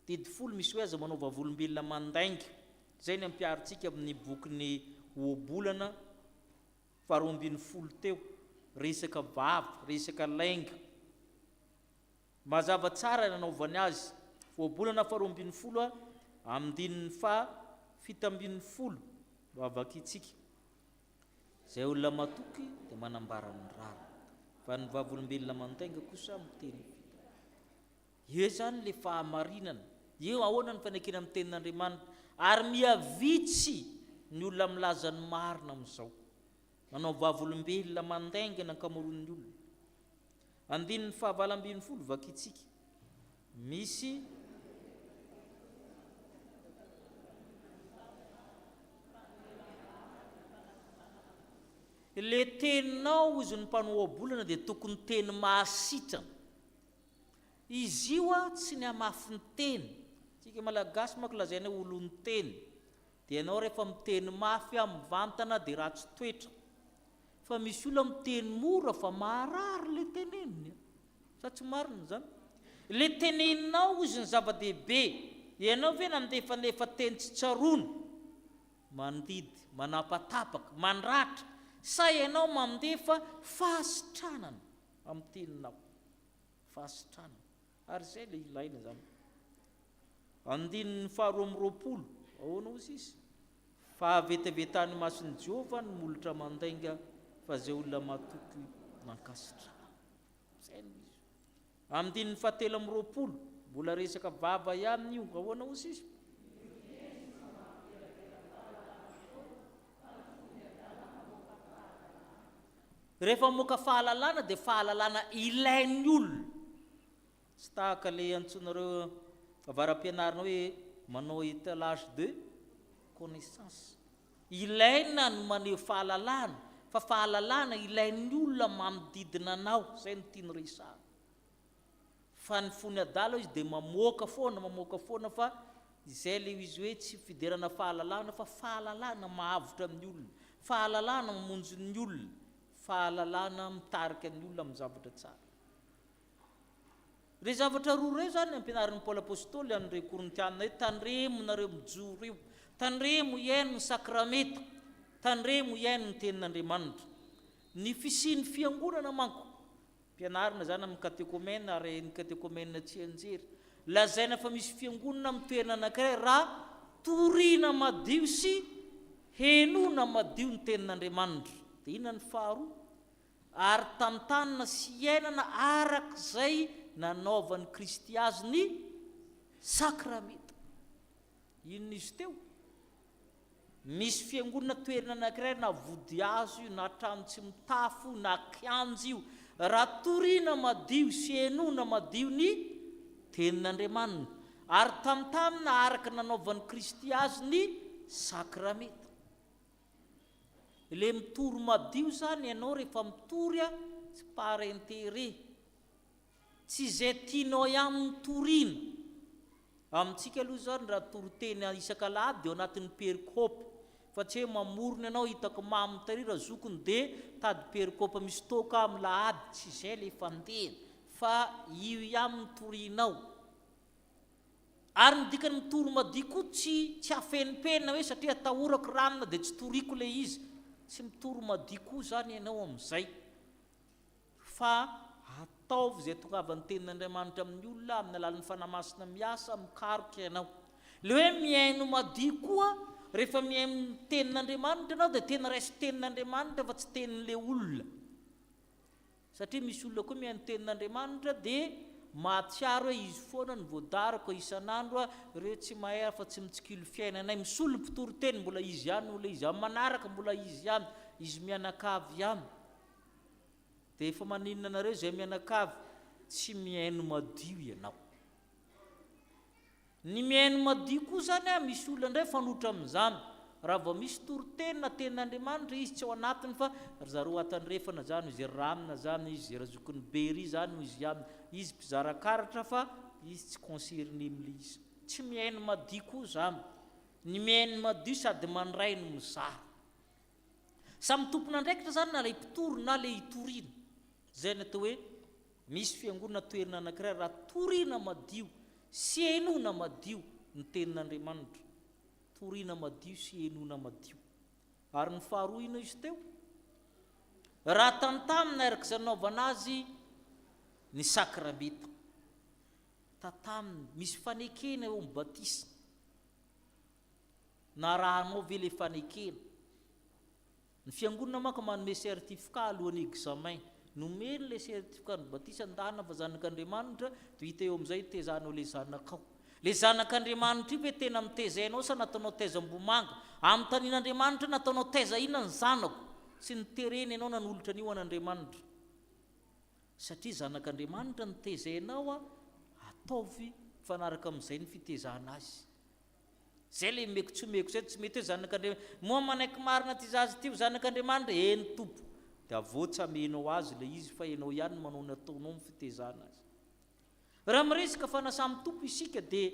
10 misy hoe aza manao vavolombelona mandainga, zay ny ampiaritsika amin'ny bokyny Oabolana 12 teo, resaka vava, resaka lainga. Mazava tsara nanaovany azy. Oabolana 12 amin'ny 17 vavakitsika. Zay olona matoky dia manambara ny rara, fa ny vavolombelona mandainga kosa miteny. Io zany le fahamarinana, io ahoana ny fanekena amin'ny tenin'Andriamanitra ary miavitsy ny olona milaza ny marina amin'izao manao vavolombelona mandaingana ankamaroan'ny olona. Andininy fahavalambin'ny folo vakitsika misy le teninao izy ny mpanoabolana dia tokony teny mahasitrana. Izy io tsy ny amafy ny teny. Tsika malagasy manko lazaina olo ny teny. Dia ianao rehefa miteny mafy mivantana dia ratsy toetra. Fa misy olona miteny mora fa maharary le teneniny. Sa tsy marina zany? Le teneninao izy ny zava-dehibe. Ianao ve nandefanefa teny tsy tsarona, mandidy, manapatapaka, mandratra, sa ianao mandefa fahasitranana amin'ny teninao. Fahasitranana. Ary izay le ilaina zany. Andininy faharoa amby roapolo, ahoana ozy izy? Fahavetevetan'ny mason'i Jehova ny molotra mandainga fa izay olona matoky mankasitrana. Izay no izy. Andininy fahatelo amby roapolo, mbola resaka vava ihany io, ahoana ozy izy? Rehefa moka fahalalana dia fahalalana ilain'ny olona. Tsy tahaka le antsonareo avaram-pianarana hoe manao étalage de connaissance. Ilaina no maneho fahalalana, fa fahalalana ilain'ny olona manodidina anao, izay no tiany resahana. Fa ny fony adala izy dia mamoaka foana fa izay le izy hoe tsy fiderana fahalalana fa fahalalana mahavotra amin'ny olona, fahalalana mamonjy ny olona, fahalalana mitarika ny olona amin'ny zavatra tsara. Re zavatra roa reo zany ampianarin'ny Paoly apôstôly an'ireo Korintianina hoe tandremo nareo mijoro io, tandremo iaino ny sakrameta, tandremo iaino ny tenin'Andriamanitra. Ny fisian'ny fiangonana manko ampianarina zany amin'ny katekomena ary ny katekomena tsy anjery. Lazaina fa misy fiangonana amin'ny toerana anankiray raha toriana madio sy henoina madio ny tenin'Andriamanitra. Dia inona ny faharoa? Ary tantanina sy iainana arak'izay nanaovan'i Kristy azy ny sakrameta. Inona izy teo? Misy fiangonana toerana anankiray na vody azo io, na trano tsy mitafo, na kianjo io, raha toriana madio sy henoina madio ny tenin'Andriamanitra, ary tantanina araka nanaovan'i Kristy azy ny sakrameta. Le mitory madio zany ianao rehefa mitory tsy par intérêt, tsy izay tianao ihany mitoriana. Amintsika aloha zany raha toriteny isan-kalahady dia anatin'ny perikôpy, fa tsy hoe mamorona ianao hitako mamy tarira zokony dia tady perikôpy misy toka amin'ny lahady, tsy izay le fandehana, fa io ihany mitorianao. Ary ny dikany mitory madio koa tsy afenipena hoe satria atahorako ranona dia tsy toriako le izy. Tsy mitory madio koa zany ianao amin'izay, fa ataovy izay tongavan'ny tenin'Andriamanitra amin'ny olona amin'ny alalan'ny fanamasina miasa mikaroka ianao. Le hoe miaino madio koa rehefa miaino tenin'Andriamanitra ianao dia tena raisy tenin'Andriamanitra fa tsy tenin'le olona. Satria misy olona koa miaino tenin'Andriamanitra dia mahatsiaro hoe izy foana ny voadarako isan'andro, ireo tsy mahay fa tsy mitsikilo fiainanay, misolo mpitory teny mbola izy ihany, mbola izy ihany manaraka, mbola izy ihany, izy mianakavy ihany. Dia efa maninona nareo izay mianakavy, tsy miaino madio ianao. Ny miaino madio koa zany misy olona indray fanotra amin'izany. Raha vao misy toriteny na tenin'Andriamanitra izy tsy ao anatiny fa zareo atandrefana zany, izy ramina zany, izy razokony bery zany, izy ihany, izy mpizarakaratra fa izy tsy concerné amin'le izy. Tsy miaino madio koa zany. Ny miaino madio sady mandray no mizara. Samy tompona andraikitra zany na le mpitory na le hitoriana. Zay ny atao hoe misy fiangonana toerana anankiray raha toriana madio sy henoina madio ny tenin'Andriamanitra. Toriana madio sy henoina madio. Ary ny faharoa ina izy teo? Raha tantamina araka izay nanaovana azy ny sakrameta. Tantamina, misy fanekena eo amin'ny batisa. Na rahanao ve le fanekena? Ny fiangonana manko manome certificat alohan'ny examen. Nomeny le certificat ny batisa ndana fa zanak'Andriamanitra, dia hita eo amin'izay tezanao le zanakao. le zanak'Andriamanitra io ve tena mitezainao sa nataonao tezam-bomanga amin'ny tanin'Andriamanitra nataonao teza inona ny zanako sy nitereny ianao nanolotra an'io an'Andriamanitra satria zanak'Andriamanitra ny tezainao ataovy fanaraka amin'izay ny fitezahana azy zay le meko tsy meko zay tsy mety hoe zanak'Andriamanitra moa manaiky marina ty zazy tio zanak'Andriamanitra eny tompo dia avotsy amenao azy le izy fa ianao ihany manao ny ataonao amin'ny fitezahana azy raha miresaka fanasà amin'ny tompo isika dia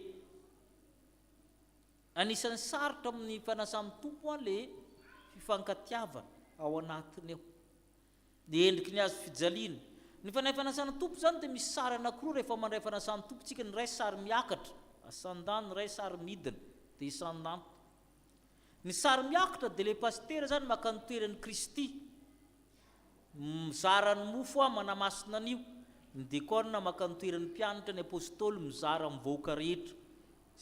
anisan'ny sarotra amin'ny fanasà amin'ny tompo le fifankatiavana ao anatiny ao dia endriky ny azo fijaliana ny fanay fanasana tompo zany dia misy sary anankiroa rehefa mandray fanasana tompo tsika ny ray sary miakatra asan-dano ny ray sary midina dia isan-danto ny sary miakatra dia le pastera zany maka ny toeran'ny Kristy mizara ny mofo manamasina an'io ny dekona maka ny toeran'ny mpianatra ny apôstôly mizara mivoaka rehetra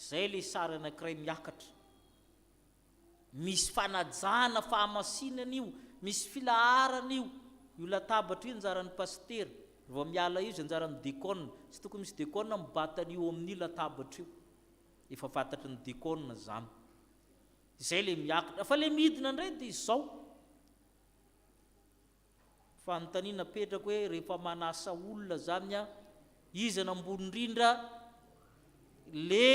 zay le sary anankiray miakatra misy fanajana fahamasinana io misy filaharana io latabatra io anjaran'ny pastera vao miala io zay anjaran'ny dekona sy tokony misy dekona mibatana io amin'ny latabatra io efa fantatry ny dekona zany zay le miakatra fa le midina indray dia izao fanontaniana petraka hoe rehefa manasa olona zany izy anambony indrindra le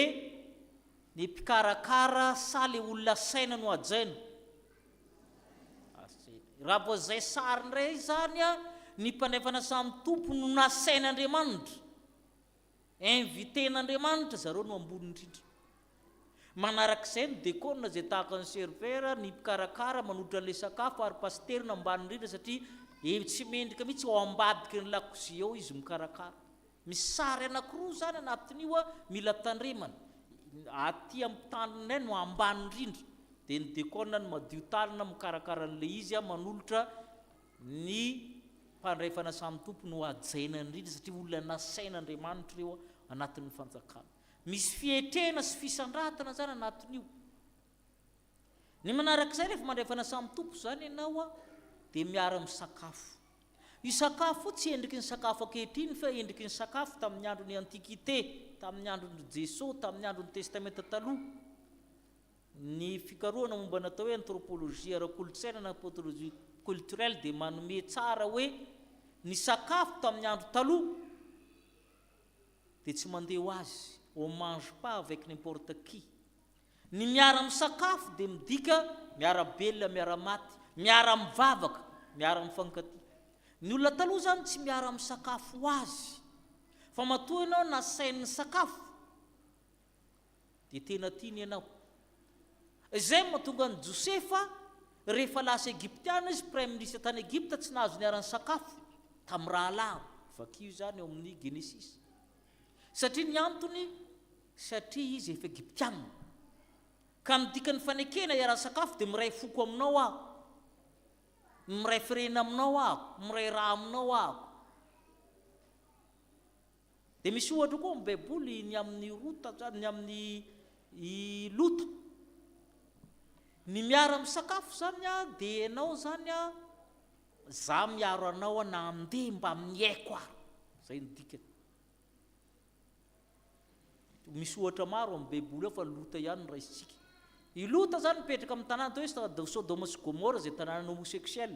ny mpikarakara sa le olona saina no ajaina raha vao zay sary ndray zany ny mpanay fanasà amin'ny tompo no nasain'Andriamanitra inviten'Andriamanitra zareo no ambony indrindra manarak'izay ny dekona zay tahaka ny servera ny mpikarakara manotra le sakafo ary pastera no ambany indrindra satria tsy mendrika mihitsy ao ambadiky ny lakozia ao izy mikarakara misy sary anankiroa zany anatin'io mila tandremana aty amin'ny tandrinay no ambany indrindra dia ny dekona ny madio talina mikarakara an'le izy manolotra ny mpandray fanasà amin'ny tompo no ajaina indrindra satria olona nasain'Andriamanitra eo anatin'ny fanjakana misy fietrena sy fisandratana zany anatin'io ny manarak'izay rehefa mandray fanasà amin'ny tompo zany ianao dia miara misakafo io sakafo tsy endriky ny sakafo ankehitriny fa endriky ny sakafo tamin'ny andron'ny antikité tamin'ny andron'ny Jesosy tamin'ny andron'ny testamenta taloha ny fikarohana momba natao hoe anthropologie ara-kolotsaina na anthropologie culturelle dia manome tsara hoe ny sakafo tamin'ny andro taloha dia tsy mandeha ho azy on mange pas avec n'importe qui ny miara misakafo dia midika miara belona miara maty miara mivavaka miara mifankatia ny olona taloha zany tsy miara misakafo azy fa matoa ianao nasain'ny sakafo dia tena tiany ianao izay mahatonga ny Josefa rehefa lasa Egyptiana izy prime ministre tany Egypta tsy nahazo niara-ny sakafo tamin'ny rahalahy vakio zany eo amin'ny Genesis satria ny antony satria izy efa Egyptiana ka midika ny fanekena iara-ny sakafo dia miray foko aminao miray firena aminao miray raha aminao dia misy ohatra koa amin'ny baiboly ny amin'ny rota zany ny amin'ny lota ny miara misakafo zany dia ianao zany za miaro anao na andeha mba miaiko zay ny dikany misy ohatra maro amin'ny baiboly ao fa lota ihany ny raisitsika i lota zany mipetraka amin'ny tanàna tao hoe Sodoma sy Gomora zay tanàna homosexuel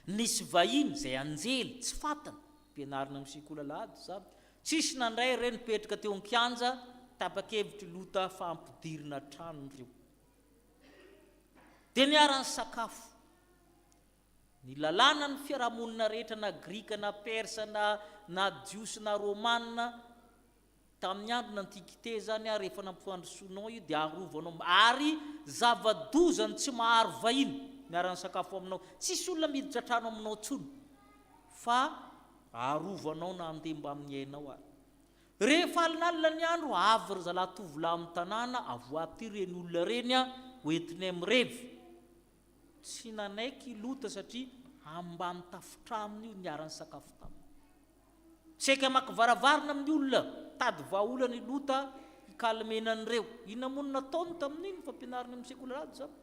nisy vahiny zay anjely tsy fatana mpianarina amin'ny sikolalady zany tsisy nandray ireny mipetraka teo an-kianja tapa-kevitry lota fampidirina trano reo dia niara-ny sakafo ny lalàna ny fiarahamonina rehetra na grika na persa na jiosy na romanina tamin'ny androna antikité zany rehefa nampifandrosoanao io dia arovanao ary zavadozany tsy maharo vahiny miara-ny sakafo aminao tsisy olona miditra trano aminao tsony fa arovanao na andeha mba amin'ny ainao rehefa alinalina ny andro avy ry zalahy-tovolahy amin'ny tanàna avoaty reny olona reny hoentinay mirevy tsy nanaiky lota satria ambany tafotraminy io niara-ny sakafo taminy saika makivaravárina amin'ny olona tady vahaolana ny lota ikalemenan'ireo inona mono nataony tamin'iny fampianarina amin'ny sekolalady zany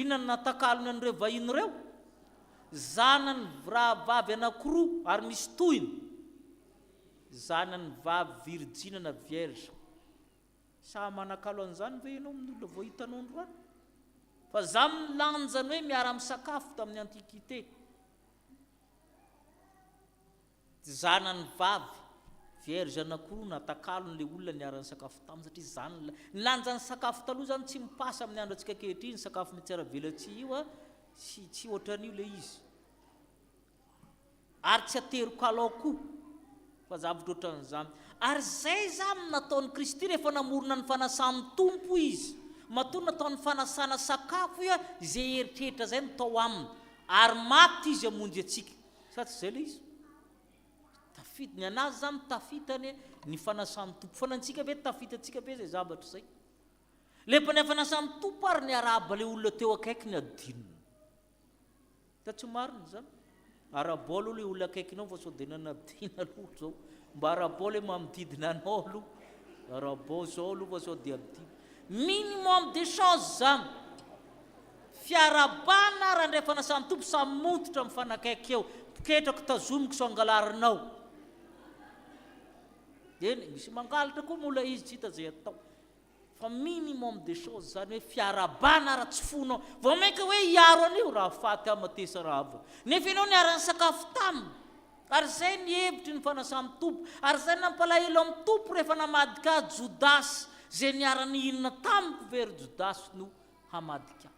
inona natakalony an'ireo vahiny ireo zanany raha vavy anankiroa ary misy tohiny zanany vavy virgine na vierge. Sa manakalo an'izany ve ianao amin'ny olona vao hitanao androany? Fa za milanjany hoe miara misakafo tamin'ny antikité. Zanany vavy vierge anankiroa natakalo n'le olona niara nisakafo taminy satria zany nilanjany sakafo taloha zany tsy mipasa amin'ny andro antsika ankehitriny sakafo mitsara velatsy io a tsy ohatran'io le izy. Ary tsy ateroko alao koa fa zavatra ohatran'izany. Ary zay zany nataon'ny Kristy rehefa namorona ny fanasany tompo izy. Matoa nataon'ny fanasana sakafo io izay eritreritra zay no tao aminy. Ary maty izy amonjy atsika. Sa tsy zay le izy? Tafidiny anazy zany tafitany ny fanasany tompo. Fanantsika ve tafitatsika ve zay zavatra zay? Lepany fanasany tompo ary ny araba le olona teo akaiky ny adinina. Ta tsy marina zany? Arabolo le olona akaikinao fa sao dia nanadina aloha zao. Mba arabao le manodidina anao aloha. Arabao zao aloha fa sao dia abdina. Minimum des choses zany. Fiarabana raha ndray fanasany tompo samy mototra mifanakaiky eo. Ketrako tazomiko sao angalarinao. Eny, misy mangalatra koa mola izy tsy hita zay atao. Fa minimum des choses zany hoe fiarabana raha tsy fonao. Vao mainka hoe hiaro an'io raha faty amatesa raha avy. Nefa ianao niara nisakafo taminy. Ary zay ny hevitry ny fanasany tompo. Ary zay nampalahelo amin'ny tompo rehefa namadika Jodasy. Zay niara nihinana tamiko very Jodasy no hamadika.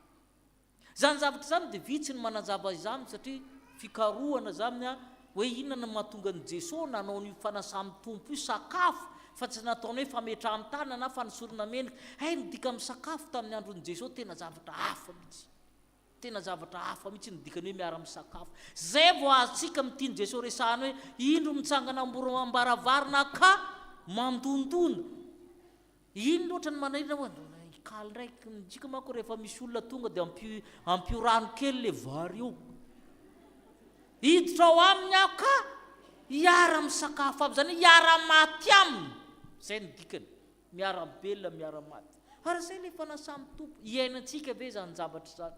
Zany zavatra zany dia vitsy ny manazava izany satria fikarohana zany hoe inona no mahatonga ny Jesosy nanao ny fanasany tompo io sakafo fa tsy nataony hoe fametrahany tanana na fanosorana menaka. Hay nidika misakafo tamin'ny andron'ny Jesosy tena zavatra hafa mihitsy. Tena zavatra hafa mihitsy nidikany hoe miara misakafo. Zay vao azontsika mitiny Jesosy resahany hoe indro mitsangana ambaravarana ka mandondona. Ino loatra ny manahirana hoe ikaly raiky nitsika manko rehefa misy olona tonga dia ampio rano kely le vary io. Hiditra ao aminy aho ka hiara misakafo aby zany hiara maty aminy. Zay ny dikany. Miara belona miara maty. Ary zay le fanasany tompo. Iainantsika ve zany zavatra zany?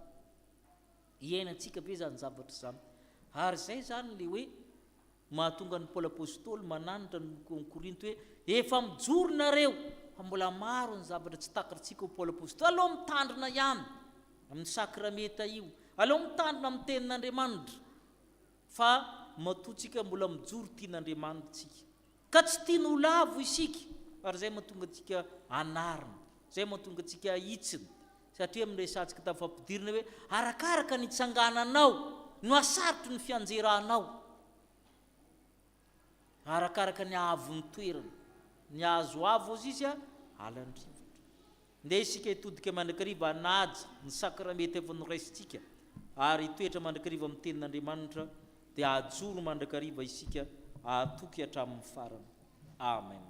Iainantsika ve zany zavatra zany? Ary zay zany le hoe mahatonga ny Paoly apôstôly mananitra ny Korinto hoe efa mijoro nareo fa mbola maro ny zavatra tsy takantsika ho Paoly apôstôly. Aleo mitandrina ihany amin'ny sakrameta io. Aleo mitandrina amin'ny tenin'Andriamanitra. Fa matotsika mbola mijoro tian'Andriamanitra tsika. Ka tsy tiana ho lavo isika. Ary zay mahatonga tsika anarina. Zay mahatonga tsika hitsina. Satria miresantsika tafampidirina hoe arakaraka ny itsangananao no asarotry ny fianjeranao. Arakaraka ny ahavon'ny toerana. Ny azo avo azy izy alan-drivotra. Nde isika hitodika mandrakariva anaja ny sakramety efa noraisintsika. Ary toetra mandrakariva amin'ny tenin'Andriamanitra dia ajoro mandrakariva isika atoky hatramin'ny farany. Amen.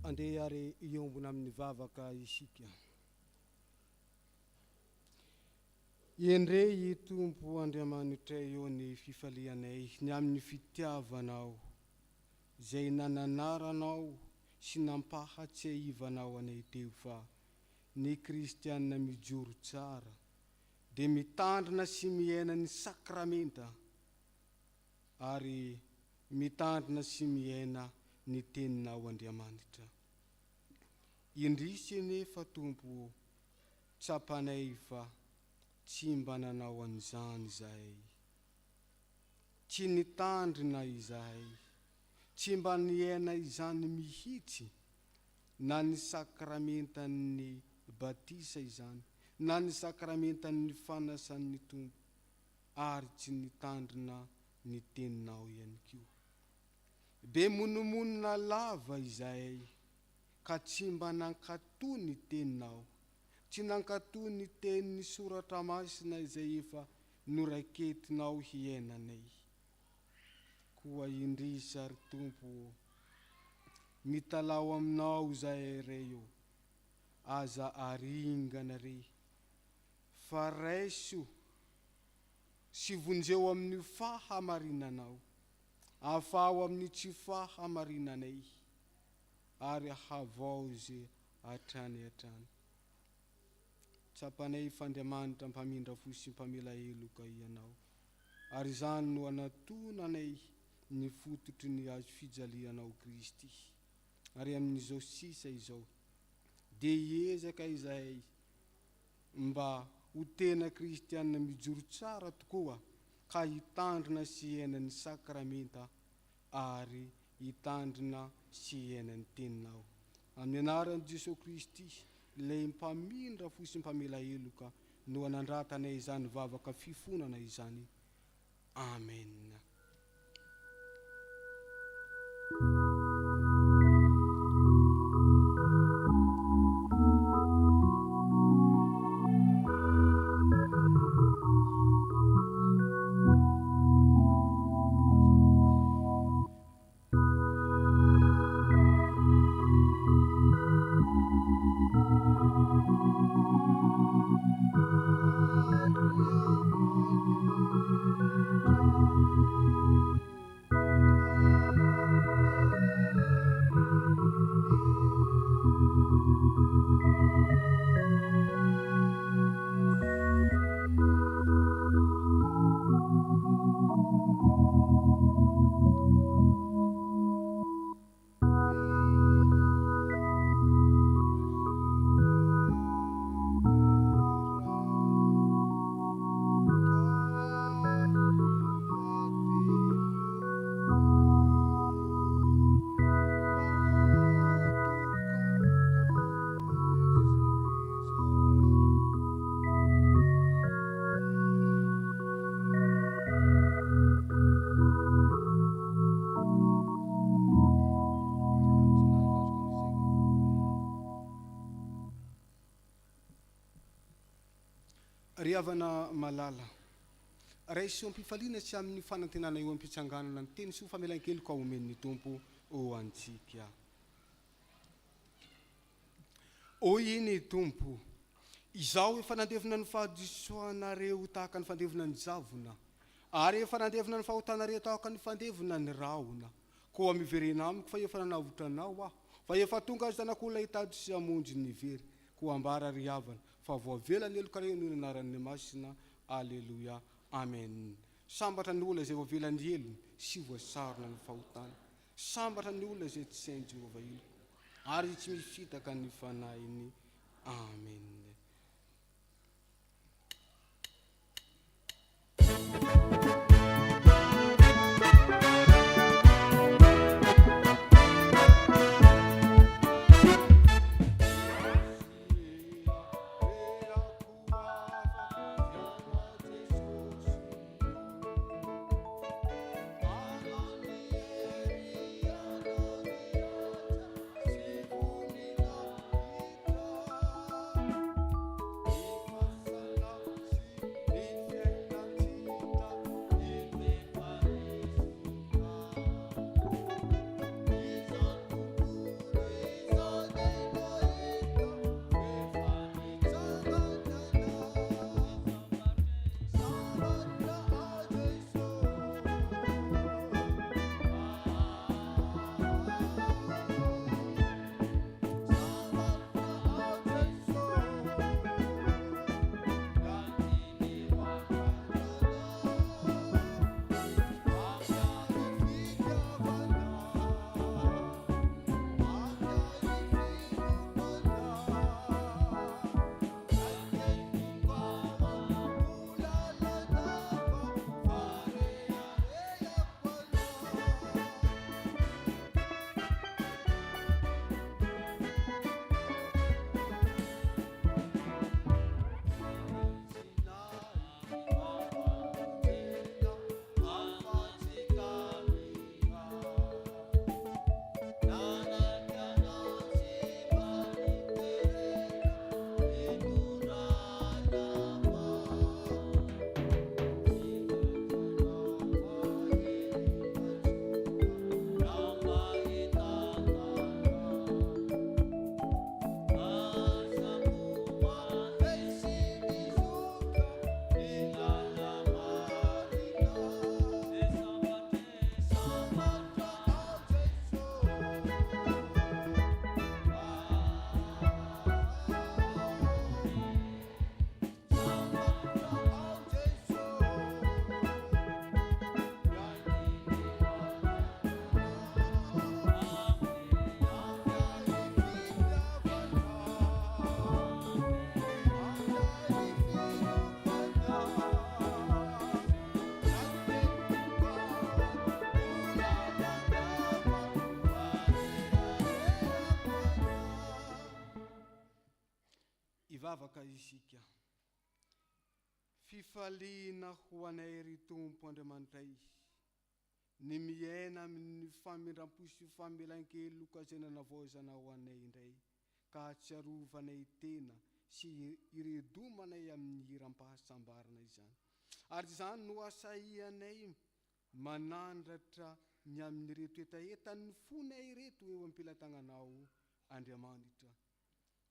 andeha ary iombona amin'ny vavaka isika. Endre i Tompo Andriamanitra eo ny fifalianay ny amin'ny fitiavanao zay nananaranao sy nampahatsiahivanao anay teo fa ny kristianina mijoro tsara dia mitandrina sy miaina ny sakramenta ary mitandrina sy miaina ny teninao Andriamanitra. Indrisy nefa Tompo tsapanay fa tsy mba nanao an'izany izahay, tsy nitandrina izahay, tsy mba niaina izany mihitsy, na ny sakramentan'ny batisa izany, na ny sakramentan'ny fanasan'ny Tompo, ary tsy nitandrina ny teninao ihany koa. Be monomonina lava izahay, ka tsy mba nankatoa ny teninao, tsy nankatoa ny tenin'ny soratra masina izay efa noraiketinao hiainanay. Koa indrisy ary Tompo, mitalao aminao zahay reo, aza aringana re, fa raiso sy vonjeo amin'ny fahamarinanao, afao amin'ny tsy fahamarinanay, ary havao ze hatrany hatrany. Tsapanay f'Andriamanitra mpamindra fo sy mpamela heloka ianao, ary izany no anatonanay ny fototry ny azo fijalianao Kristy. Ary amin'izao sisa izao dia hiezaka izahay mba ho tena kristianina mijoro tsara tokoa, ka hitandrina sy hiainan'ny sakramenta ary hitandrina sy hiainan'ny teninao. Amin'ny anaran'i Jesosy Kristy, ilay mpamindra fo sy mpamela heloka, no anandratanay izany vavaka fifonana izany. Amen. Riavana malala, raiso ampifaliana sy amin'ny fanantenana eo am-pitsanganana ny teny sy ho famelan-kely ka omen'ny Tompo o antsika. O iny Tompo, izao efa nandevina ny fahadisoanareo tahaka ny fandevina ny javona, ary efa nandevina ny fahotanareo tahaka ny fandevina ny raona, koa miverena amiko fa efa nanavotranao aho, fa efa tonga azy tanak'olona hitady sy hamonjy ny very, koa ambara ry havana, fa voavelany elokareo noho ny anaran'ny masina. Alleluia. Amen. Sambatra ny olona izay voavelany elony sy voasarona ny fahotana. Sambatra ny olona izay tsy sain'i Jehovah ilo, ary tsy mifitaka ny fanahiny. Amen. Miaraka isika. Fifaliana ho anay ry Tompo Andriamanitra izy. Ny miaina amin'ny famindram-posy famelan-kely lokajena voazana ho anay indray. Ka atsiarovanay tena sy iredomanay amin'ny iram-pahasambarana izany. Ary izany no asaianay manandratra ny amin'ny reto etaetan'ny fonay reto eo am-pilatanganao Andriamanitra.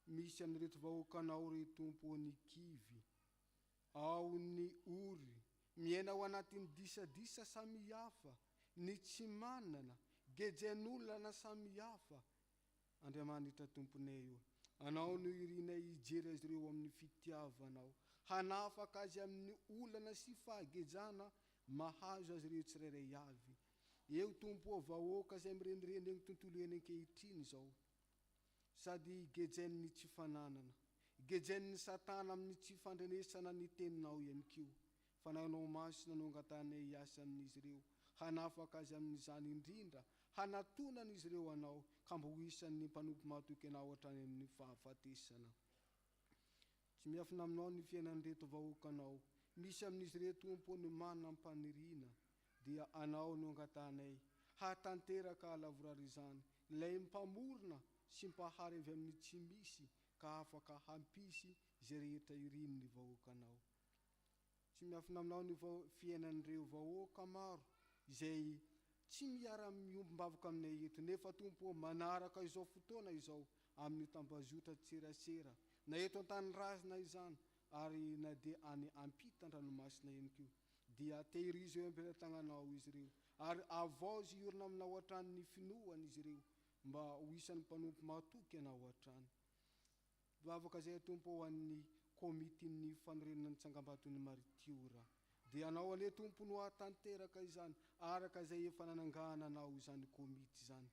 Misy amin'ny reto vahoakanao ry Tompo ny kivy, ao ny ory, miaina ao anatin'ny disadisa samihafa, ny tsy manana, gejen'olana samihafa. Andriamanitra Tomponay io, anao no irinay ijery azy ireo amin'ny fitiavanao, hanafaka azy amin'ny olana sy fahagejana mahazo azy ireo tsirairay avy. Eo Tompo vahoaka izay mirenireny eny tontolo eny ankehitriny izao, sady gejen'ny tsy fananana, gejen'ny Satana amin'ny tsy fandrenesana ny teninao ihany kio. Fa nanao masina no angatanay asa amin'izy ireo, hanafaka azy amin'izany indrindra, hanatonana izy ireo anao, ka mbo isan'ny mpanompo mahatoky anao hatrany amin'ny fahafatesana. Tsy miafina aminao ny fiainany reto vahoakanao, misy amin'izy reto Tompo ny manam-paniriana, dia anao no angatanay hatanteraka alavorary izany, ilay mpamorona sy mpahary avy amin'ny tsy misy, ka afaka hampisy izay rehetra irin'ny vahoakanao. Tsy miafina aminao ny fiainan'ireo vahoaka maro izay tsy miara-miombavaka aminay eto, nefa Tompo manaraka izao fotoana izao amin'ny tambazotra tserasera, na eto an-tany razina izany ary na dia any ampitan-dranomasina ihany koa, dia tehirizy eo am-pelatagnanao izy ireo, ary avaozy iorina aminao hatrany finoany izy ireo, mba ho isan'ny mpanompo mahatoky anao hatrany. Vavaka izay Tompo ho an'ny komitin'ny fanorenana ny tsangam-baton'ny maritiora, dia anao ane Tompo no hatanteraka izany, araka izay efa nanangana anao izany komity izany.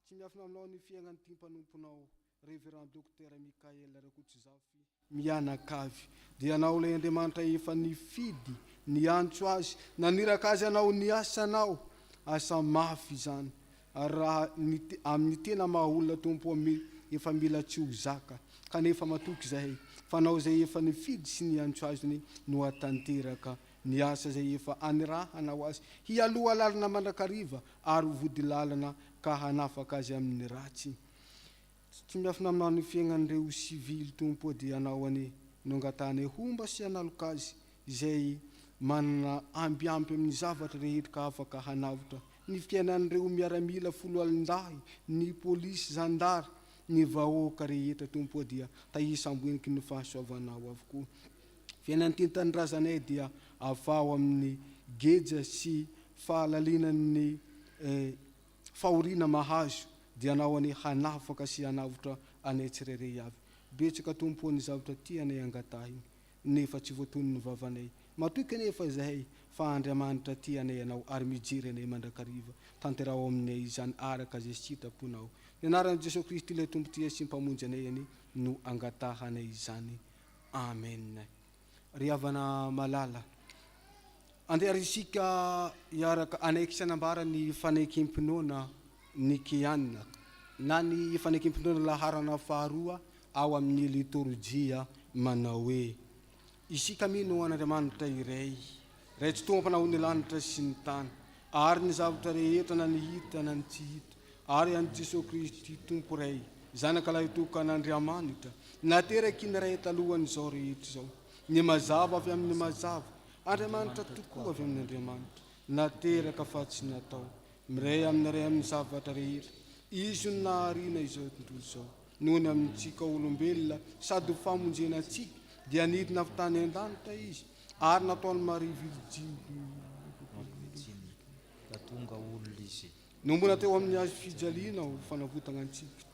Tsy miafina aminao ny fiainan'ity mpanomponao Reverend Docteur Mikael Rakotsizafy mianakavy, dia anao ilay Andriamanitra efa nifidy ny antso azy, naniraka azy anao ny asanao, asa mafy izany. Raha amin'ny tena mahaolona Tompo efa mila tsy ho zaka, kanefa matoky zahay, fanao zay efa nifidy sy ny antso azy no hatanteraka ny asa zay efa anirahanao azy, hialoha lalana mandrakariva ary vody lalana ka hanafaka azy amin'ny ratsy. Tsy miafina aminao ny fiainan'ireo sivily Tompo, dia anao ane no angatany homba sy analoka azy izay manana ambiampy amin'ny zavatra rehetra ka afaka hanavotra ny fiainan'ireo miaramila folo alindahy, ny polisy, zandary, ny vahoaka rehetra Tompo, dia tahisamboeniky ny fahasoavanao avokoa. Fiainan'ity tanindrazanay dia afao amin'ny geja sy fahalalinan'ny fahoriana mahazo, dia anao ane hanafaka sy hanavotra anay tsirairay avy. Betsaka Tompo ny zavatra ty anay angatahiny, nefa tsy voatony ny vavanay. Matoky anefa zahay fa Andriamanitra ty anay anao ary mijery anay mandrakariva, tanterao aminay izany araka zay sitraponao. Ny anaran'i Jesosy Kristy ilay Tompo ty sy mpamonjy anay any no angatahanay izany. Amen. Ry havana malala, andeha isika iaraka anaiky sanambara ny fanaikim-pinoana Nikiana, na ny fanaikim-pinoana laharana faharoa ao amin'ny liturjia manao hoe: isika mino an'Andriamanitra iray, ray tsy tompana ho ny lanitra sy ny tany, ary ny zavatra rehetra na ny hita na ny tsy hita, ary an'i Jesosy Kristy Tompo ray, zanaka lahy tokan'Andriamanitra, nateraky ny ray talohan'izao rehetra izao, ny mazava avy amin'ny mazava, Andriamanitra tokoa avy amin'ny Andriamanitra, nateraka fa tsy natao, miray amin'ny zavatra rehetra, izy no naharina izao tontolo izao, noho ny amintsika olombelona sady famonjena antsika, dia nidina avy tany an-danitra izy, ary nataony tonga olona izy. Nombona teo amin'ny azo fijaliana ho fanavotana antsika,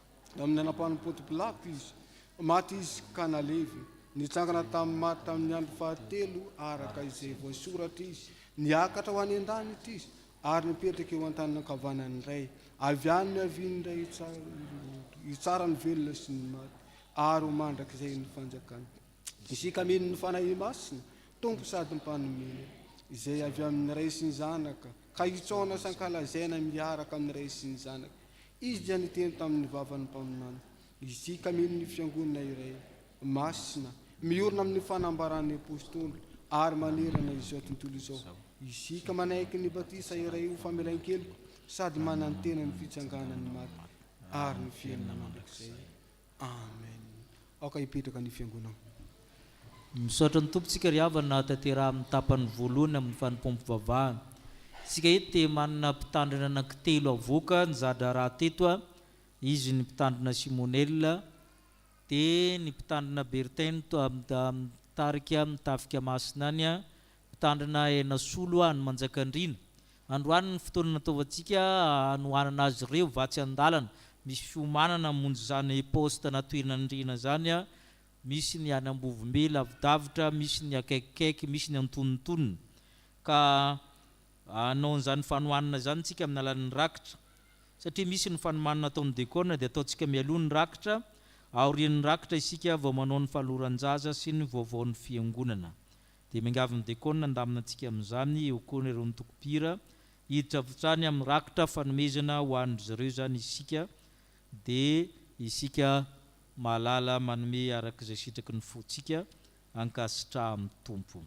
amin'ny anapahan'ny Ponty Pilate izy, maty izy ka nalevy, nitsangana tamin'ny maty tamin'ny andro fahatelo araka izay voasoratra izy, niakatra ho any an-danitra izy, ary nipetraka eo an-tany ankavanany iray, avy any ny aviany iray itsara ny velona sy ny maty, ary ho mandraka izay ny fanjakana. Isika mino ny fanahy masina Tompo sady mpanomena, izay avy amin'ny ray sy ny zanaka, ka itsaona sankalazaina miaraka amin'ny ray sy ny zanaka, izy dia niteny tamin'ny vavan'ny mpaminany. Isika mino ny fiangonana iray masina, miorina amin'ny fanambaran'ny apôstôly ary manerana izao tontolo izao. Isika manaiky ny batisa iray ho famelan-keloka sady manantena ny fitsanganany maty ary ny fiainana mandrakizay. Amen. Aoka hipetraka ny fiangonana. Misaotra ny tompontsika ry havana tanteraha amin'ny tapany voalohany amin'ny fanimpom-pivavahana. Isika eto dia manana mpitandrina anankitelo avoaka ny zada raha teto a. Izy ny mpitandrina Simonella, dia ny mpitandrina Bertin tarika mitafika masina any a, mpitandrina Enasolo any Manjakandriana. Androany ny fotoana nataovantsika anohanana azy ireo vatsy an-dalana. Misy fiomanana monjy zany poste natoeranandrina zany a, misy ny any Ambovombe lavidavitra, misy ny akaikikaiky, misy ny antonontonony. Ka anao zany fanohanana zany tsika amin'ny alalan'ny rakitra, satria misy ny fanomanana ataon'ny dekona dia ataontsika mialoha ny rakitra, aorian'ny rakitra isika vao manao ny fahaloran-jaza sy ny vaovaon'ny fiangonana. Dia miangavy ny dekona andamina antsika amin'izany, eo koa ireo mitokopira hiditra avy amin'ny rakitra fanomezana ho an'ireo zany isika, dia isika mahalala manome arak'izay sitraky ny fotsika ankasitraha amin'ny tompo.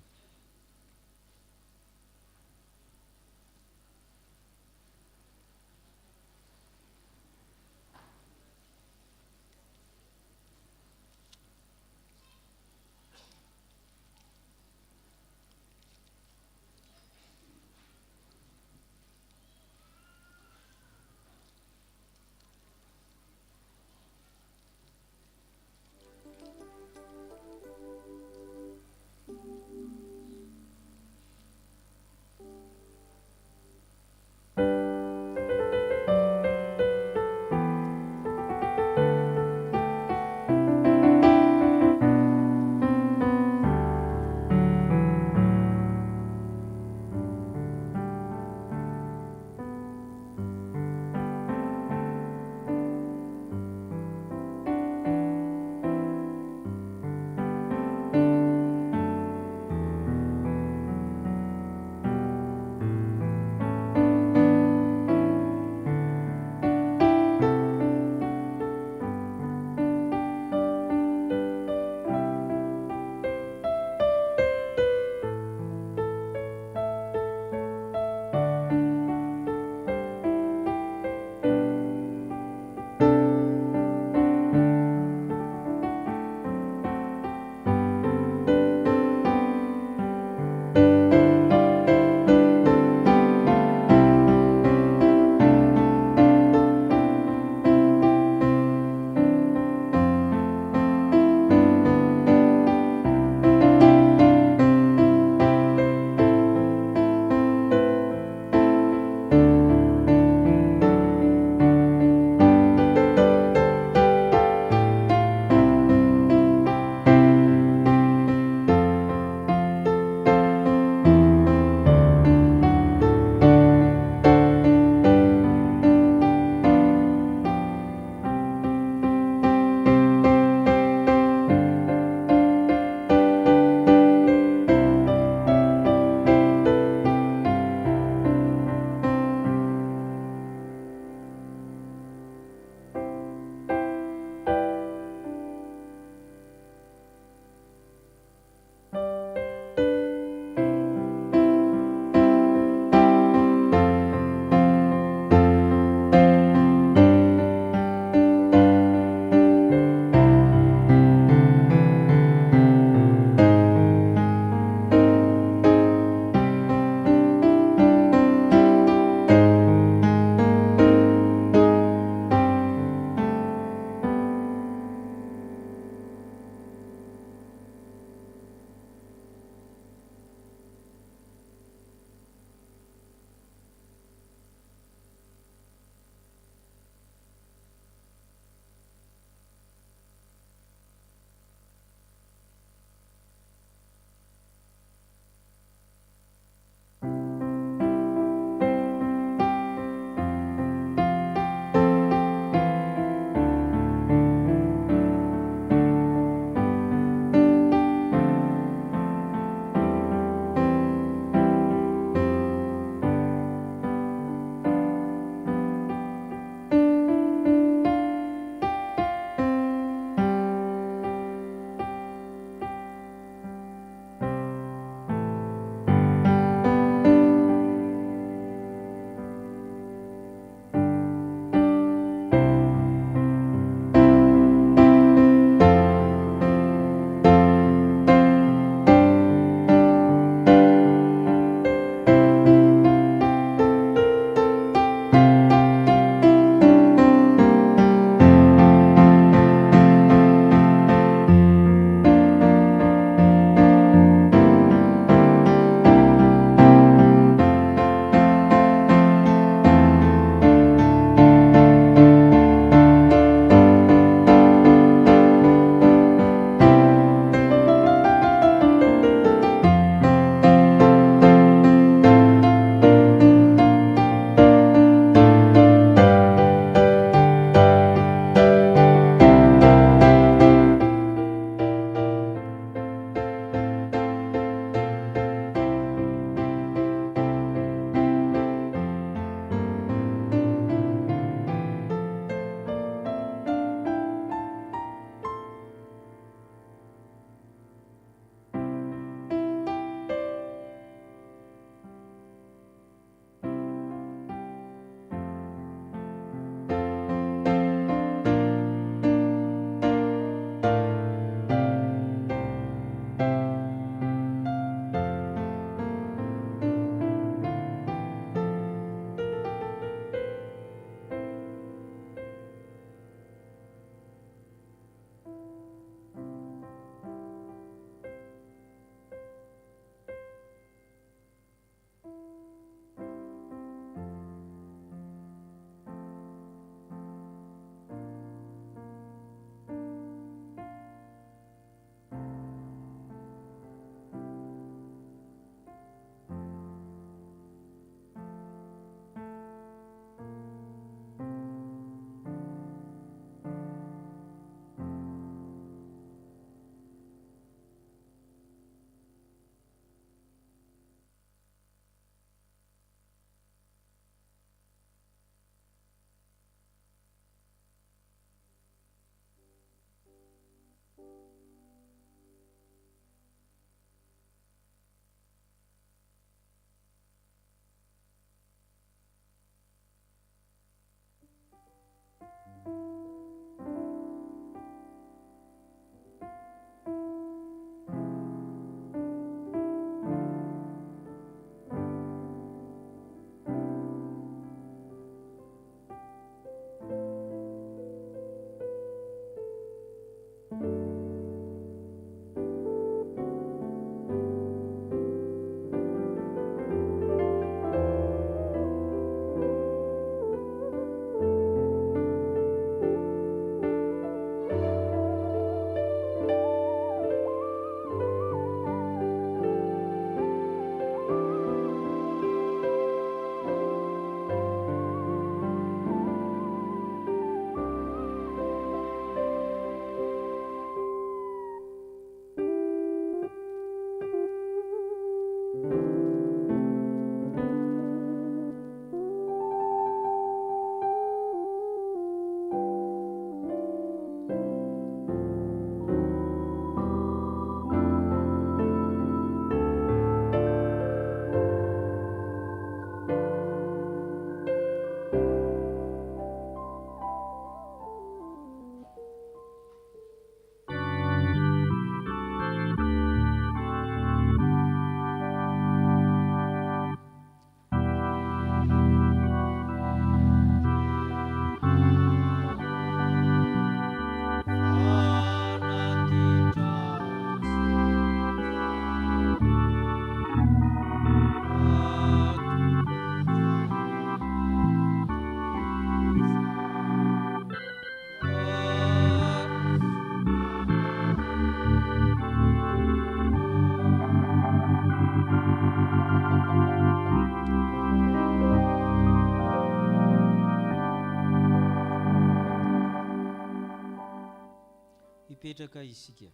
hipetraka isika.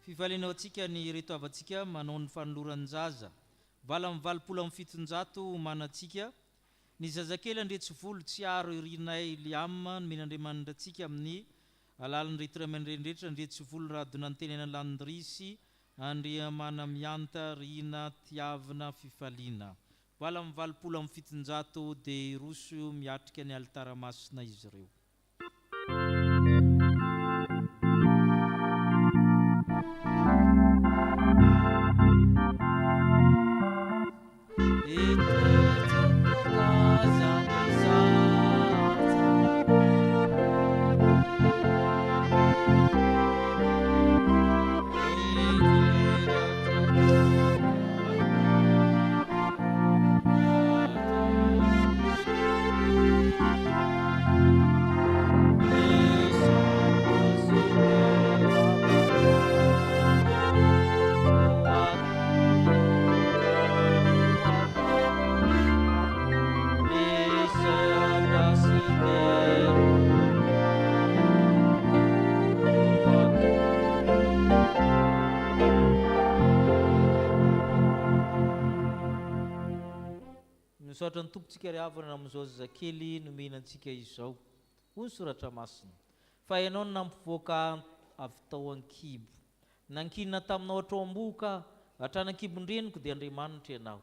Fivaliana antsika ny reto avantsika manao ny fanoloran-jaza. 770 manantsika. Ny zazakely Andretsivolo tsy aro irinay Liam men'Andriamanitra antsika amin'ny alalan'ny reto aman-dreny Andretsivolo Radonantenana Landrisy Andriamanamianta Rina Tiavina Fifaliana. 770 dia roso miatrika ny alitara masina izy ireo. Misaotra ny tompontsika ry havana amin'izao zazakely nomenantsika izao. Hoy ny soratra masina. Fa ianao no nampivoaka avy tao an-kibo. Nankinina taminao hatrao am-boka, hatrany an-kibon-dreniko dia Andriamanitra ianao.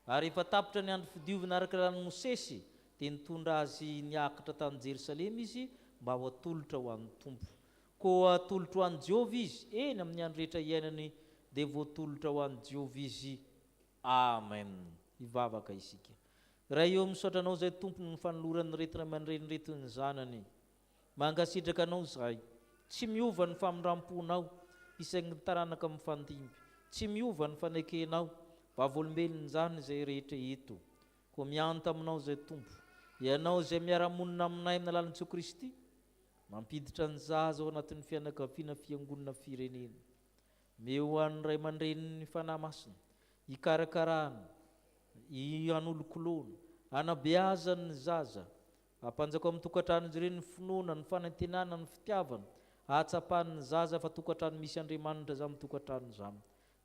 Ary efa tapitra ny andro fidiovana araka ran'i Mosesy, dia nitondra azy niakatra tany Jerusalema izy mba ho atolotra ho an'ny Tompo. Ko atolotra ho an'i Jehovah izy, eny amin'ny andro rehetra iainany dia voatolotra ho an'i Jehovah izy. Amen. Ivavaka isika. Raha eo misaotra anao izay Tompo ny fanolorany retina aman-dreny reto ny zanany. Mangasitraka anao izay. Tsy miova ny famindramponao isaky ny taranaka mifandimby. Tsy miova ny fanekenao vavolombelony zany izay rehetra eto. Ko mianta aminao izay Tompo. Ianao izay miara-monina aminay amin'ny alalan'i Jesu Kristy, mampiditra ny zaza ao anatin'ny fianakaviana fiangonana firenena. Meo an'ny ray aman-dreniny fanahy masina, ikarakarana, ian'olokoloana, anabeazany ny zaza, ampanjaka amin'ny tokantrano ireny ny finoana, ny fanantenana, ny fitiavana, ahatsapany zaza fa tokantrano misy Andriamanitra izany tokantrano izany.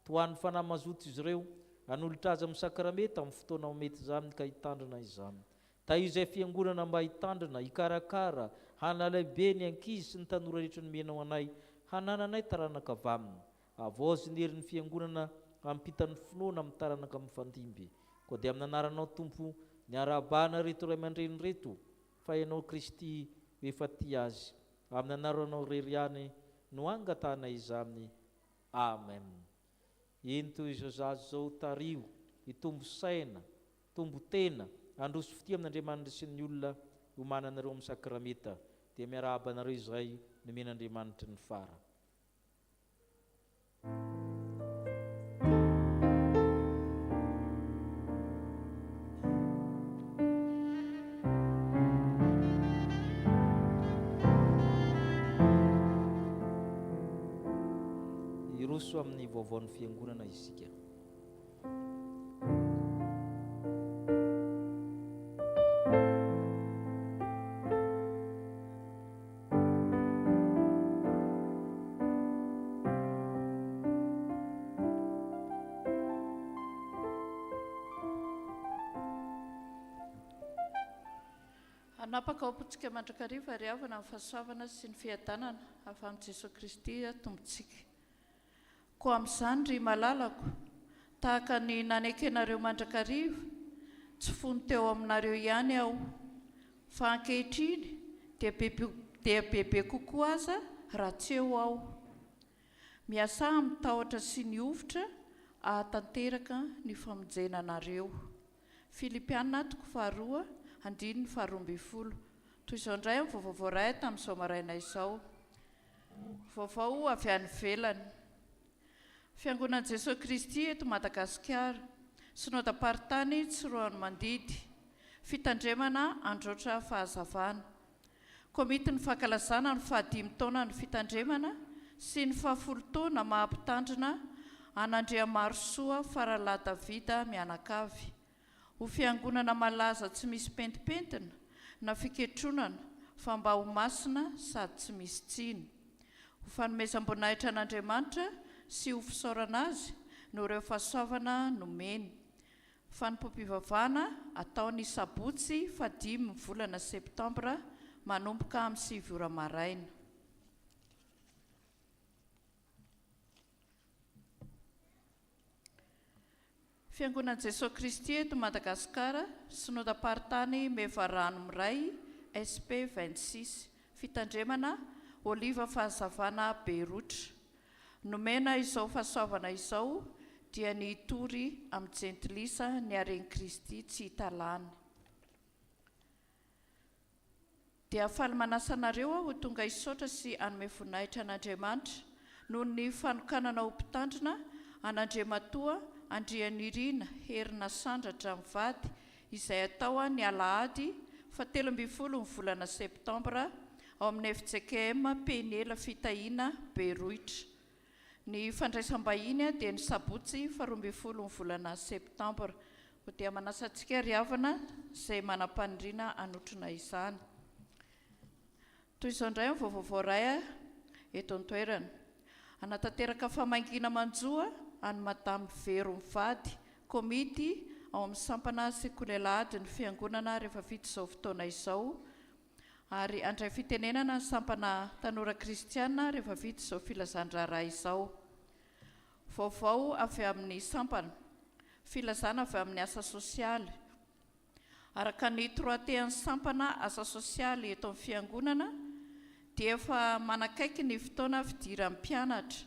Toan'ny fanahy mazoto izy ireo, anolotra azy amin'ny sakrameta amin'ny fotoana mety izany ka hitandrina izany. Ta io izay fiangonana mba hitandrina, hikarakara, hanalehibe ny ankizy sy ny tanora rehetra nomenao anay, hanananay taranaka avy aminy. Avozy ny herin'ny fiangonana ampitany finoana amin'ny taranaka mifandimby. Ko dia amin'ny anaranao Tompo ny arabana reto ray aman-dreny reto, fa ianao Kristy efa tia azy. Amin'ny anaranao rery ihany no angatana izany. Amen. Ento izao zaza izao tario, hitombo saina, tombo tena, androso fitia amin'Andriamanitra sy ny olona ho mananareo amin'ny sakrameta, dia miarahaba anareo izay nomen'Andriamanitra ny fara. Iroso amin'ny vaovaon'ny fiangonana isika. Anapaka opontsika mandrakariva ry havana amin'ny fahasoavana sy ny fiadanana avy amin'ny Jesosy Kristy tombontsika. Ko amin'izany ry malalako, tahaka ny nanekenareo mandrakariva, tsy fony teo aminareo ihany aho, fa ankehitriny dia bebe kokoa aza raha tsy eo aho. Miasa mitahotra sy ny ovitra ahatanteraka ny famonjena anareo. Filipianina 2:2-12. Toy izao indray amin'ny vaovao iray tamin'izao maraina izao. Vaovao avy any ivelany. Fiangonan'i Jesosy Kristy eto Madagasikara, synodam-paritany Tsiroany Mandidy, fitandremana androatra fahazavana. Komity ny fankalazana ny 15 taona ny fitandremana sy ny 10 taona mahampitandrina an'Andriamarosoa Farala Davida mianakavy. Ho fiangonana malaza tsy misy pentipentina na fiketronana fa mba ho masina sady tsy misy tsiny. ho fanomezam-boninahitra an'Andriamanitra sy ho fisaorana azy no ireo fahasoavana nomeny. Fanompom-pivavahana ataony sabotsy 5 volana septambra manomboka amin'ny 7 ora maraina. Fiangonan'i Jesosy Kristy eto Madagasikara, Synodam-paritany Mevarano Miray, SP 26, fitandremana Oliva Fahazavana Berotra. Nomena izao fahasoavana izao dia ny tory amin'ny jentilisa ny Hareny Kristy tsy hitalana. Dia faly manasanareo ho tonga hisaotra sy hanome voninahitra an'Andriamanitra noho ny fanokanana ho mpitandrina an'Andriamatoa Andrianirina Herina Sandratra Mivady izay atao ny Alahady 17 volana septambra ao amin'ny FJKM Penela Fitahiana Beroitra. Ny fandraisam-bahiny dia ny sabotsy 12 volana septambra. Ho dia manasantsika riavana izay manam-paniriana anotrona izany. Toy izao indray ny vaovao iray eto an-toerana. Anatanteraka famaingina manjoa any Madame Vero Mivady, komity ao amin'ny sampana sekolelahady ny fiangonana rehefa vita izao fotoana izao, ary andray fitenenana ny sampana tanora kristiana rehefa vita izao filazan-draharaha izao. Vaovao avy amin'ny sampana, filazana avy amin'ny asa sosialy. Araka ny troatean'ny sampana asa sosialy eto amin'ny fiangonana, dia efa manakaiky ny fotoana fidiran'ny mpianatra,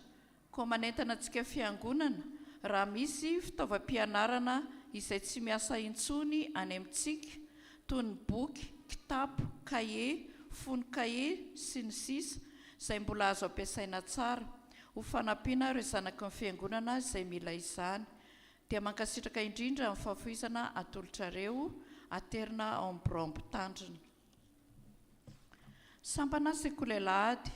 koa manentana antsika fiangonana raha misy fitaovam-pianarana izay tsy miasa intsony any amintsika, toy ny boky, kitapo, kahie, fonon-kahie sy ny sisa izay mbola azo ampiasaina tsara ho fanampiana ireo zanaky ny fiangonana izay mila izany. Dia mankasitraka indrindra amin'ny fahafoizana atolotrareo aterina ao amin'ny Braompitandrina. Sampana sekolelahady,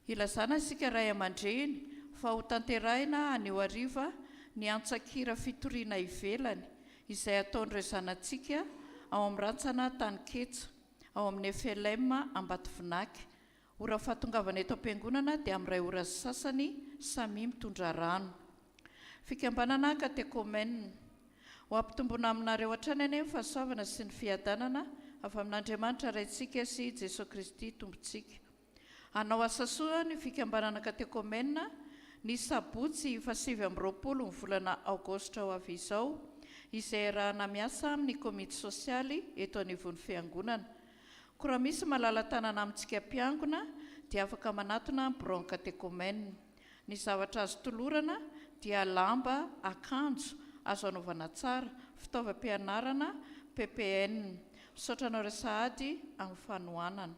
ilazana isika ray aman-dreny fa ho tanterahina anio hariva ny antsakira fitoriana ivelany izay ataon'ireo zanantsika ao amin'ny rantsana Taniketsa, ao amin'ny FLM Ambatovinaky. Ora fahatongavana eto am-piangonana dia amin'ny 2 ora sasany samy mitondra rano. Fikambanana katekômena ho ampitombona aminareo hatrany ane ny fahasoavana sy ny fiadanana avy amin'Andriamanitra raintsika sy Jesosy Kristy tombontsika. Hanao asa soa ny fikambanana katekômena ny sabotsy 17 ny volana aogositra ho avy izao, izay rahana miasa amin'ny komity sosialy eto anivon'ny fiangonana. Koa raha misy malala-tanana amintsika mpiangona dia afaka manatona Braon katekômena. Ny zavatra azo tolorana dia lamba, akanjo azo anaovana tsara, fitaovam-pianarana, PPN. Misaotra anao resahady amin'ny fanohanana.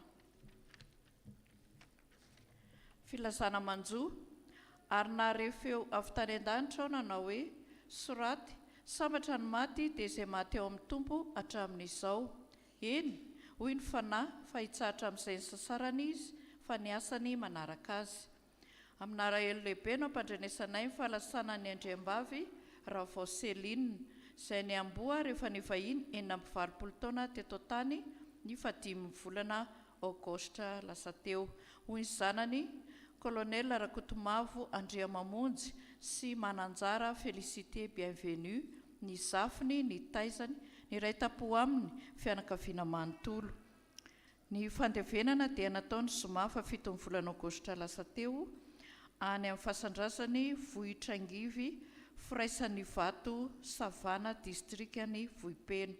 Filazana manjo, ary naharefeo avy tany an-danitra ao nanao hoe soraty, sambatra ny maty dia izay maty ao amin'ny tompo hatramin'izao. Eny, hoy ny fanahy fa hitsahatra amin'izay ny sasarany izy fa ny asany manaraka azy. Aminara elo lehibe no ampandrenesanay ny fahalasana ny Andriambavy Ravao Seline izay ny amboa rehefa ny vahiny 20 taona teto tany ny 5 volana aogositra lasa teo. Hoy ny zanany Kolonel Rakotomavo Andriamamonjy sy mananjara Félicité Bienvenue, ny zafiny, ny taizany, ny ray tapo aminy fianakaviana manontolo. Ny fandevenana dia nataony zoma 7 volana aogositra lasa teo any amin'ny fasandrasany Vohitrangivy, Firaisan'ny Vato, Savana, distrikany Vohipeno.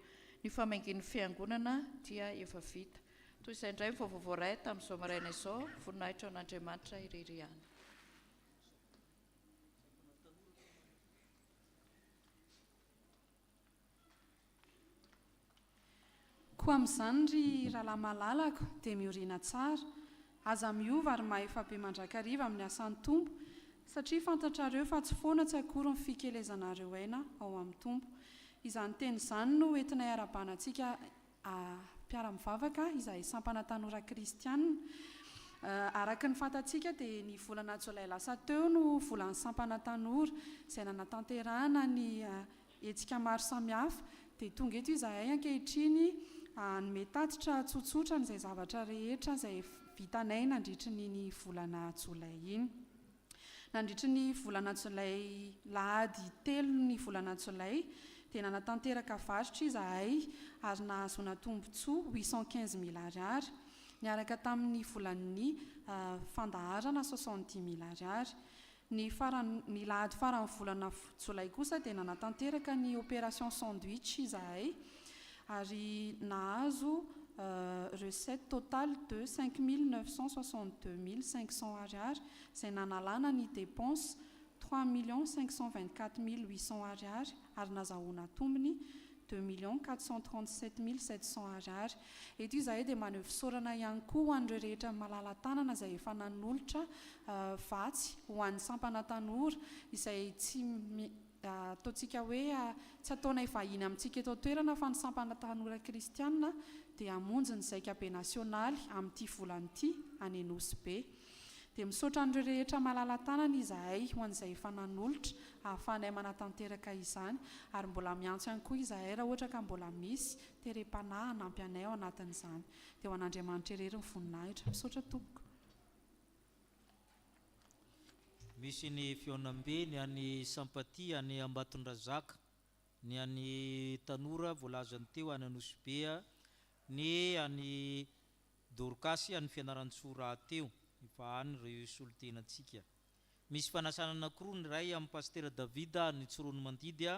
Ny famaingin'ny fiangonana dia efa vita. Toy izay indray vaovao iray tamin'izao maraina izao, voninahitra an'Andriamanitra irery ihany. Koa amin'izany ry rahalahy malalako dia mioriana tsara, aza miova ary mahefa-be mandrakariva amin'ny asan'ny tompo, satria fantatrareo fa tsy foana tsy akory ny fikelezanareo aina ao amin'ny tompo. Izany teny izany no entinay arabanantsika mpiara-mivavaka izay sampana tanora kristianina. Araka ny fantatsika dia ny volana jolay lasa teo no volan'ny sampana tanora izay nanatanterahana ny hetsika maro samihafa, dia tonga eto izahay ankehitriny hanome tatitra tsotsotra n'izay zavatra rehetra izay vitanay nandritry ny volana jolay iny. Nandritry ny volana jolay lahady 3 ny volana jolay dia nanatanteraka varotra izahay ary nahazona tombotsoa 815 000 ariary niaraka tamin'ny volan'ny fandaharana 70 000 ariary. Ny lahady farany volana jolay kosa dia nanatanteraka ny opération sandwich izahay ary nahazo recette totale de 5 962 500 ariary izay nanalana ny dépense 3 524 800 ariary ary nazahoana tombony 2 437 700 ariary. Eto izahay dia maneho fisaorana ihany koa ho an'ireo rehetra malala tanana izay efa nanolotra vatsy ho an'ny sampana tanora izay tsy ataontsika hoe tsy ataonay vahiny amintsika eto toerana fa ny sampana tanora kristianina dia hamonjy ny zaikabe nasionaly amin'ity volanyity any Anosy. Dia misaotra an'ireo rehetra malala tanana izahay ho an'izay efa nanolotra ahafahanay manatanteraka izany ary mbola miantso ihany koa izahay raha ohatra ka mbola misy terem-panahy hanampy anay ao anatin'izany. Dia ho an'Andriamanitra irery ny voninahitra. Misaotra tompoko. Misy ny Fionambe, ny any Sampaty, any Ambatondrazaka, ny any Tanora voalazany teo any Anosy, ny any Dorcasy any Fianarantsora teo efa any ireo solotenantsika. Misy fanasana anankiroa ny ray amin'ny Pasteur Davida ny Tsorono Mandidy,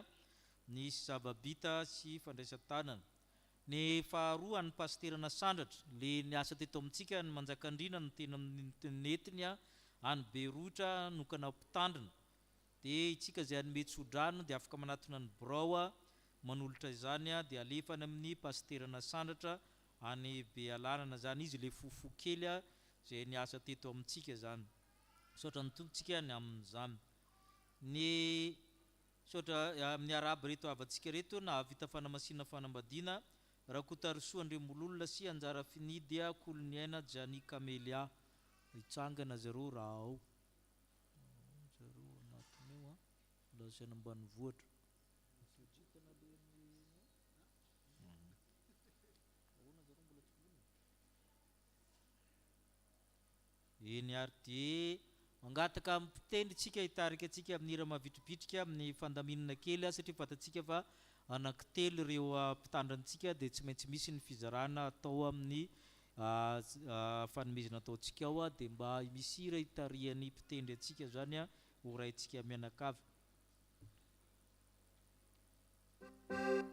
ny Zababita sy fandraisan-tanana. Ny faharoa any Pasteur Nasandratra, le niasa teto amintsika ny Manjakandrina ny tena netiny any Berotra nokana mpitandrina. Dia itsika izay any Metsodrano dia afaka manatona ny Brao manolotra izany dia alefany amin'ny Pasteur Nasandratra any Bealanana zany izy le fofo kely izay niasa teto amintsika zany. Saotra ny tompontsika ny amin'izany. Ny saotra amin'ny Arabo reto avantsika reto na vita fanamasina fanambadiana Rakotarosoandre Mololona sy Anjara Finidia Koloniaina Jani Kamelia itsangana zareo raha ao zareo anatiny eo lasaina ambanivohitra. Eny ary dia mangataka mpitendry tsika hitarika atsika amin'ny hira mavitribitrika amin'ny fandaminana kely satria fatatsika fa anankitelo ireo mpitandrantsika dia tsy maintsy misy ny fizarana atao amin'ny fanomezana ataontsika ao dia mba misy hira hitarihan'ny mpitendry atsika zany ho raintsika mianakavy. Paranai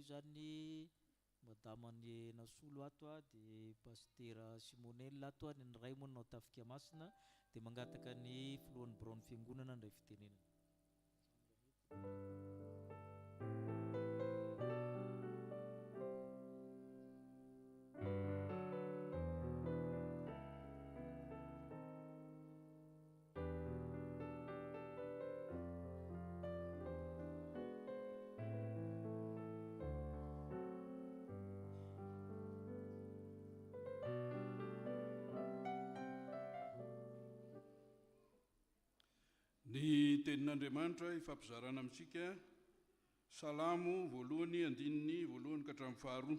Zany madamany Nasolo ato dia pastera Simonel ato ny ray moa nanao tafika masina dia mangataka ny filohan'ny braon'ny fiangonana indray fitenenana. Ny tenin'Andriamanitra ifampizarana amintsika salamo voalohany andininy voalohany ka hatramin'ny faharoa.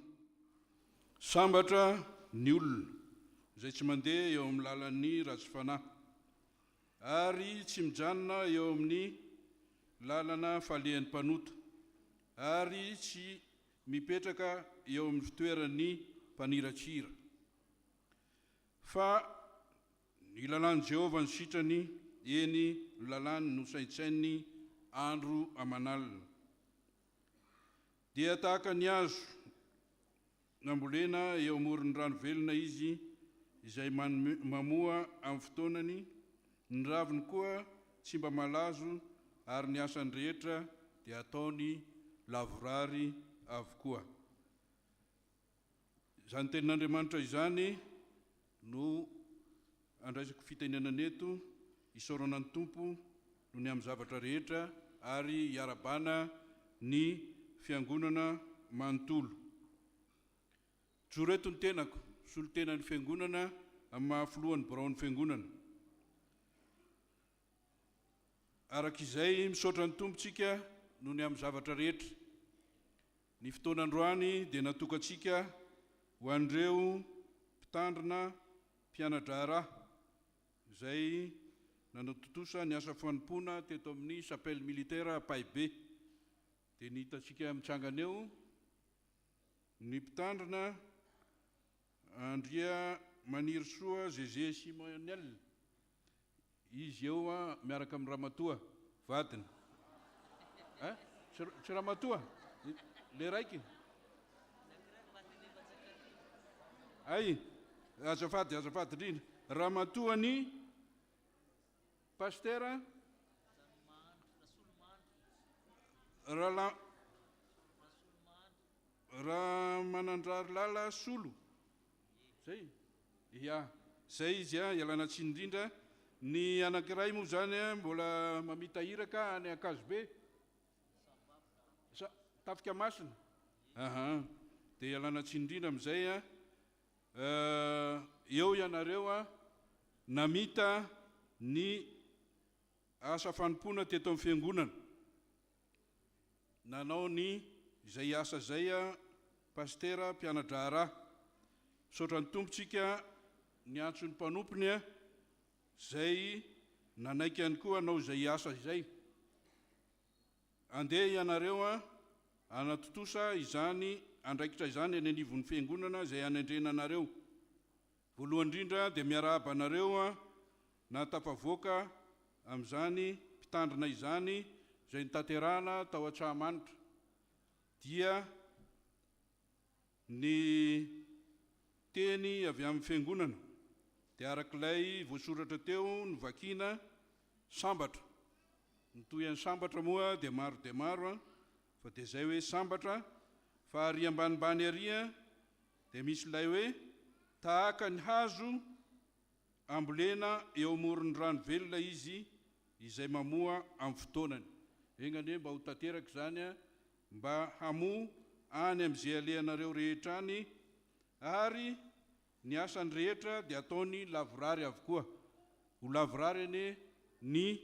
Sambatra ny olona izay tsy mandeha eo amin'ny lalan'ny ratsy fanahy ary tsy mijanona eo amin'ny lalana falehan'ny mpanota ary tsy mipetraka eo amin'ny fitoeran'ny mpaniratsira fa ny lalan'i Jehovah ny sitrany, eny lalany no saintsainy andro aman'alina. Dia tahaka ny hazo nambolena eo amoron'ny rano velona izy, izay mamoa amin'ny fotoanany, ny raviny koa tsy mba malazo ary ny asany rehetra dia ataony lavorary avokoa. Izany tenin'Andriamanitra izany no andraisako fitenenana eto, isaorana ny tompo no ny amin'ny zavatra rehetra ary hiarabana ny fiangonana manontolo. Joreto ny tenako, solotenan'ny fiangonana amin'ny mahafoloan'ny biraon'ny fiangonana. Arak'izay misaotra ny tompontsika no ny amin'ny zavatra rehetra. Ny fotoanandroany dia natokantsika ho an'ireo mpitandrina mpianatra izay nanototosa ny asa fanompoana teto amin'ny chapelle militaire Paibe. Dia nitatsika mitsangana eo ny mpitandrina Andria Manirysoa Zezé Simonel. Izy eo miaraka amin'ny Ramatoa vadiny. Tsy Ramatoa? Le raiky? Ay, azafady indrindra. Ramatoa ny pastera Ramanandrary Lala Solo. Zay. Ya, zay izy ialana tsiny indrindra. Ny anankiray moa zany mbola mamita hiraka any Akazobe. Tafika Masina. Dia ialana tsiny indrindra amin'izay eo ianareo namita ny asa fanompoana teto amin'ny fiangonana. Nanao ny izay asa zay pastera mpianatra. Misaotra ny tompontsika ny antson'ny mpanompony zay nanaiky ihany koa anao izay asa izay. Andeha ianareo anatotosa izany andraikitra izany any anivon'ny fiangonana izay anendrena anareo. Voalohany indrindra dia miarahaba anareo na tafavoaka amin'izany mpitandrina izany izay nitaterahana tao Antsahamanitra. Dia ny teny avy amin'ny fiangonana dia arak'ilay voasoratra teo ny vakiana sambatra. Ny toyan'ny sambatra moa dia maro fa dia zay hoe sambatra. Fa ary ambanimbany ary dia misy ilay hoe tahaka ny hazo ambolena eo amoron'ny rano velona izy izay mamoa amin'ny fotoanany. Engany hoe mba ho tanteraka izany mba hamoa any amin'izay alehanareo rehetra any, ary ny asany rehetra dia ataony lavorary avokoa. Ho lavorary ny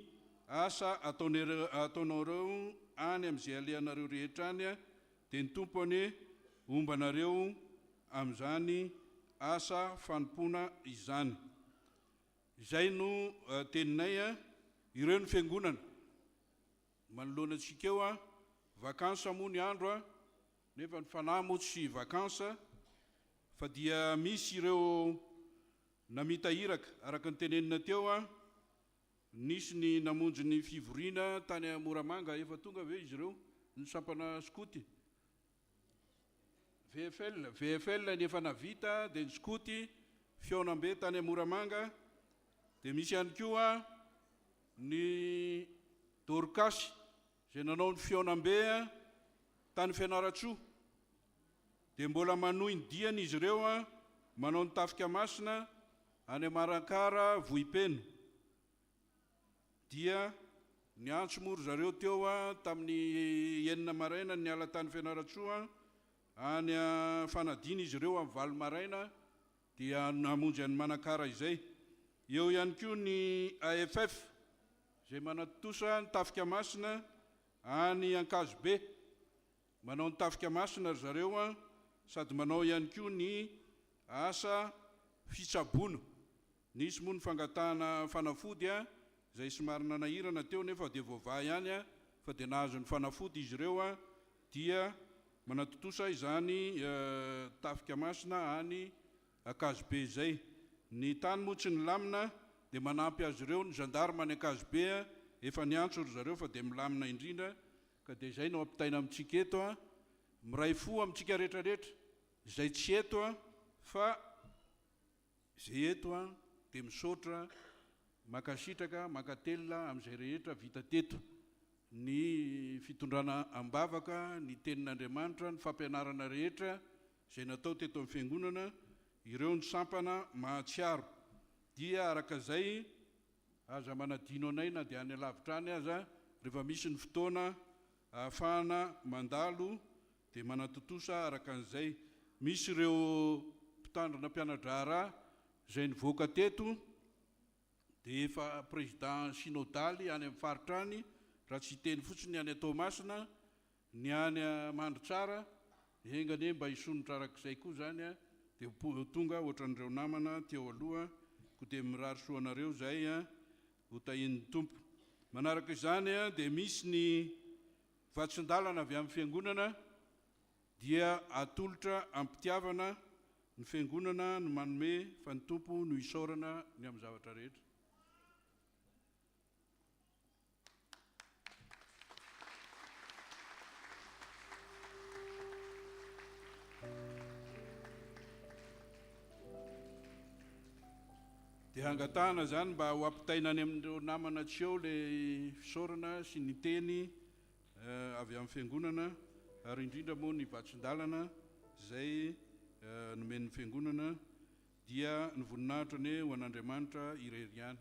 asa ataonareo any amin'izay alehanareo rehetra any, dia ny tompony ombanareo amin'izany asa fanompoana izany. Izay no teninay ireo ny fiangonana. Manoloana antsika eo vakansa moa ny andro nefa ny fanahy moa tsy vakansa, fa dia misy ireo namita hiraka araka ny tenenina teo nisy ny namonjy ny fivoriana tany Moramanga efa tonga ve izy ireo ny sampana skoty. VFL nefa navita dia ny skoty fionambe tany Moramanga. Dia misy ihany koa ny Dorcas izay nanao ny fionambe tany Fianaratsoa. Dia mbola manohy ny diany izy ireo manao ny tafika masina any Marankara Vohipeno. Dia ny antso mory zareo teo tamin'ny 9 maraina ny ala tany Fianaratsoa any fanadiny izy ireo amin'ny 8 maraina dia namonjy any Manakara izay. Eo ihany koa ny AFF izay manatotosa ny tafika masina any Ankazobe. Manao ny tafika masina zareo sady manao ihany koa ny asa fitsaboana. Nisy moa ny fangatahana fanafody izay somary nanahirana teo nefa dia voavaha ihany fa dia nahazo ny fanafody izy ireo dia manatotosa izany tafika masina any Ankazobe izay. Ny tany moa tsy nilamina dia manampy azy ireo ny gendarme any Ankazobe efa niantso ry zareo fa dia milamina indrindra. Ka dia izay no ampitaina amintsika eto miray fo amintsika rehetrarehetra izay tsy eto fa Izay eto a dia misaotra makasitraka makatelina amin'izay rehetra vita teto, ny fitondrana ambavaka, ny tenin'Andriamanitra, ny fampianarana rehetra izay natao teto amin'ny fiangonana, ireo ny sampana mahatsiaro. Dia araka izay aza manadino anay na dia any alavitra any aza rehefa misy ny fotoana ahafahana mandalo dia manatotosa araka an'izay. Misy ireo mpitandrina mpianadrara izay nivoaka teto dia efa président synodaly any amin'ny faritra any, raha tsy teny fotsiny any Toamasina, ny any Mandritsara, engane mba hisonitra arak'izay koa zany a, dia tonga ohatran'ireo namana teo aloha ko dia mirary soanareo zay a ho tahin'ny tompo. Manaraka izany a dia misy ny vatsin-dalana avy amin'ny fiangonana dia atolotra ampitiavana ny fiangonana no manome fa ny tompo no isaorana ny amin'ny zavatra rehetra. Dia hangatahana zany mba ho ampitainany amin'ireo namana tsy eo ilay fisaorana sy ny teny avy amin'ny fiangonana, ary indrindra moa ny vatsin-dalana izay nomen'ny fiangonana dia ny voninahitra ny ho an'Andriamanitra ireriany.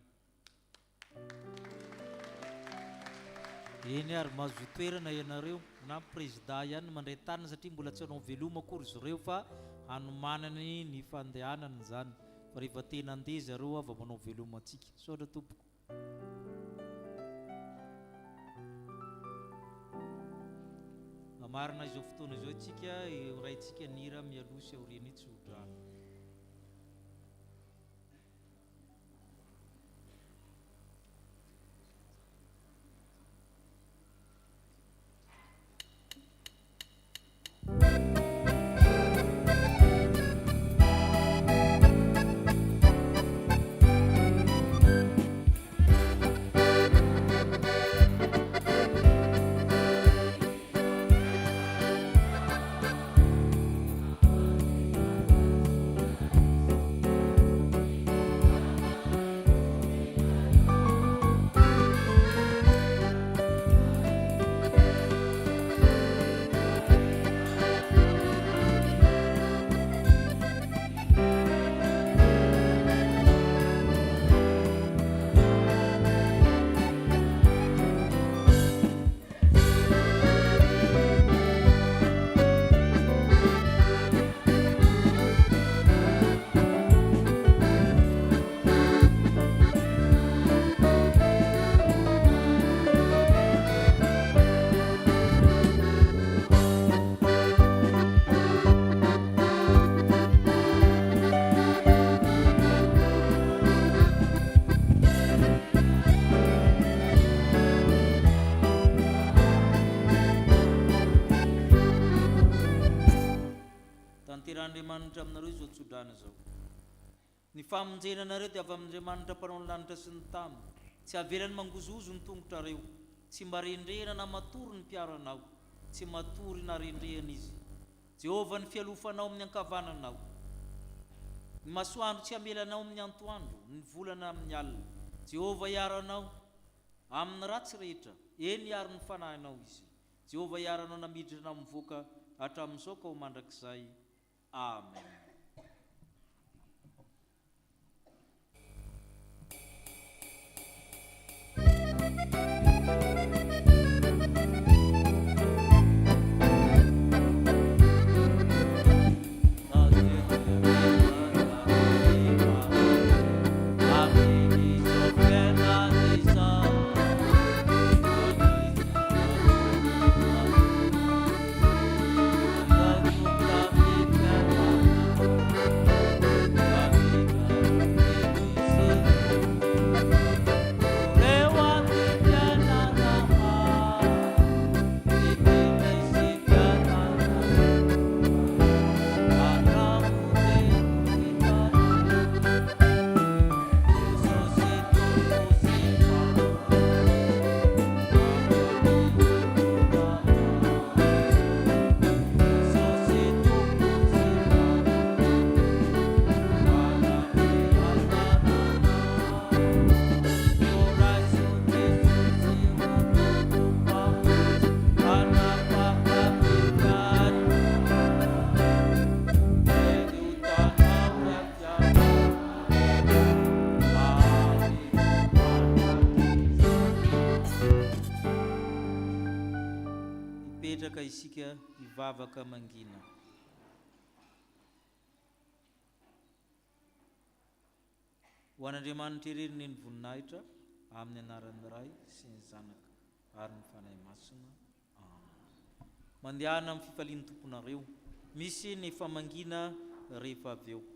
Eny ary mahazo toerana ianareo na président ihany mandray tanina satria mbola tsy hanao veloma akory izy ireo fa hanomanany ny fandehanana zany. Fa rehefa tena andeha zareo avy manao veloma antsika. Saotra tompoko. Marina izao fotoana izao antsika raintsika nira mialoha sy aoriana tsy hodrano. Andriamanitra aminareo izao tsodrana zao. Ny famonjenanareo dia avy amin'Andriamanitra mpanao ny lanitra sy ny tany. Tsy avelany mangozozo ny tongotrareo, tsy mba rendrehana na matory ny mpiaranao, tsy matory na rendrehana izy. Jehovah ny fialofanao amin'ny ankavananao. Ny masoandro tsy amelanao amin'ny antoandro, ny volana amin'ny alina. Jehovah iaranao amin'ny ratsy rehetra, eny iaro ny fanahinao izy. Jehovah iaranao namidrina mivoaka hatramin'izao ka ho mandrakizay. Amen. Mipetraka isika hivavaka mangina. Ho an'Andriamanitra irery ny voninahitra amin'ny anaran'ny Ray sy ny Zanaka ary ny fanahy masina. Mandehana amin'ny fifalian'ny tomponareo. Misy ny famangina rehefa avy eo.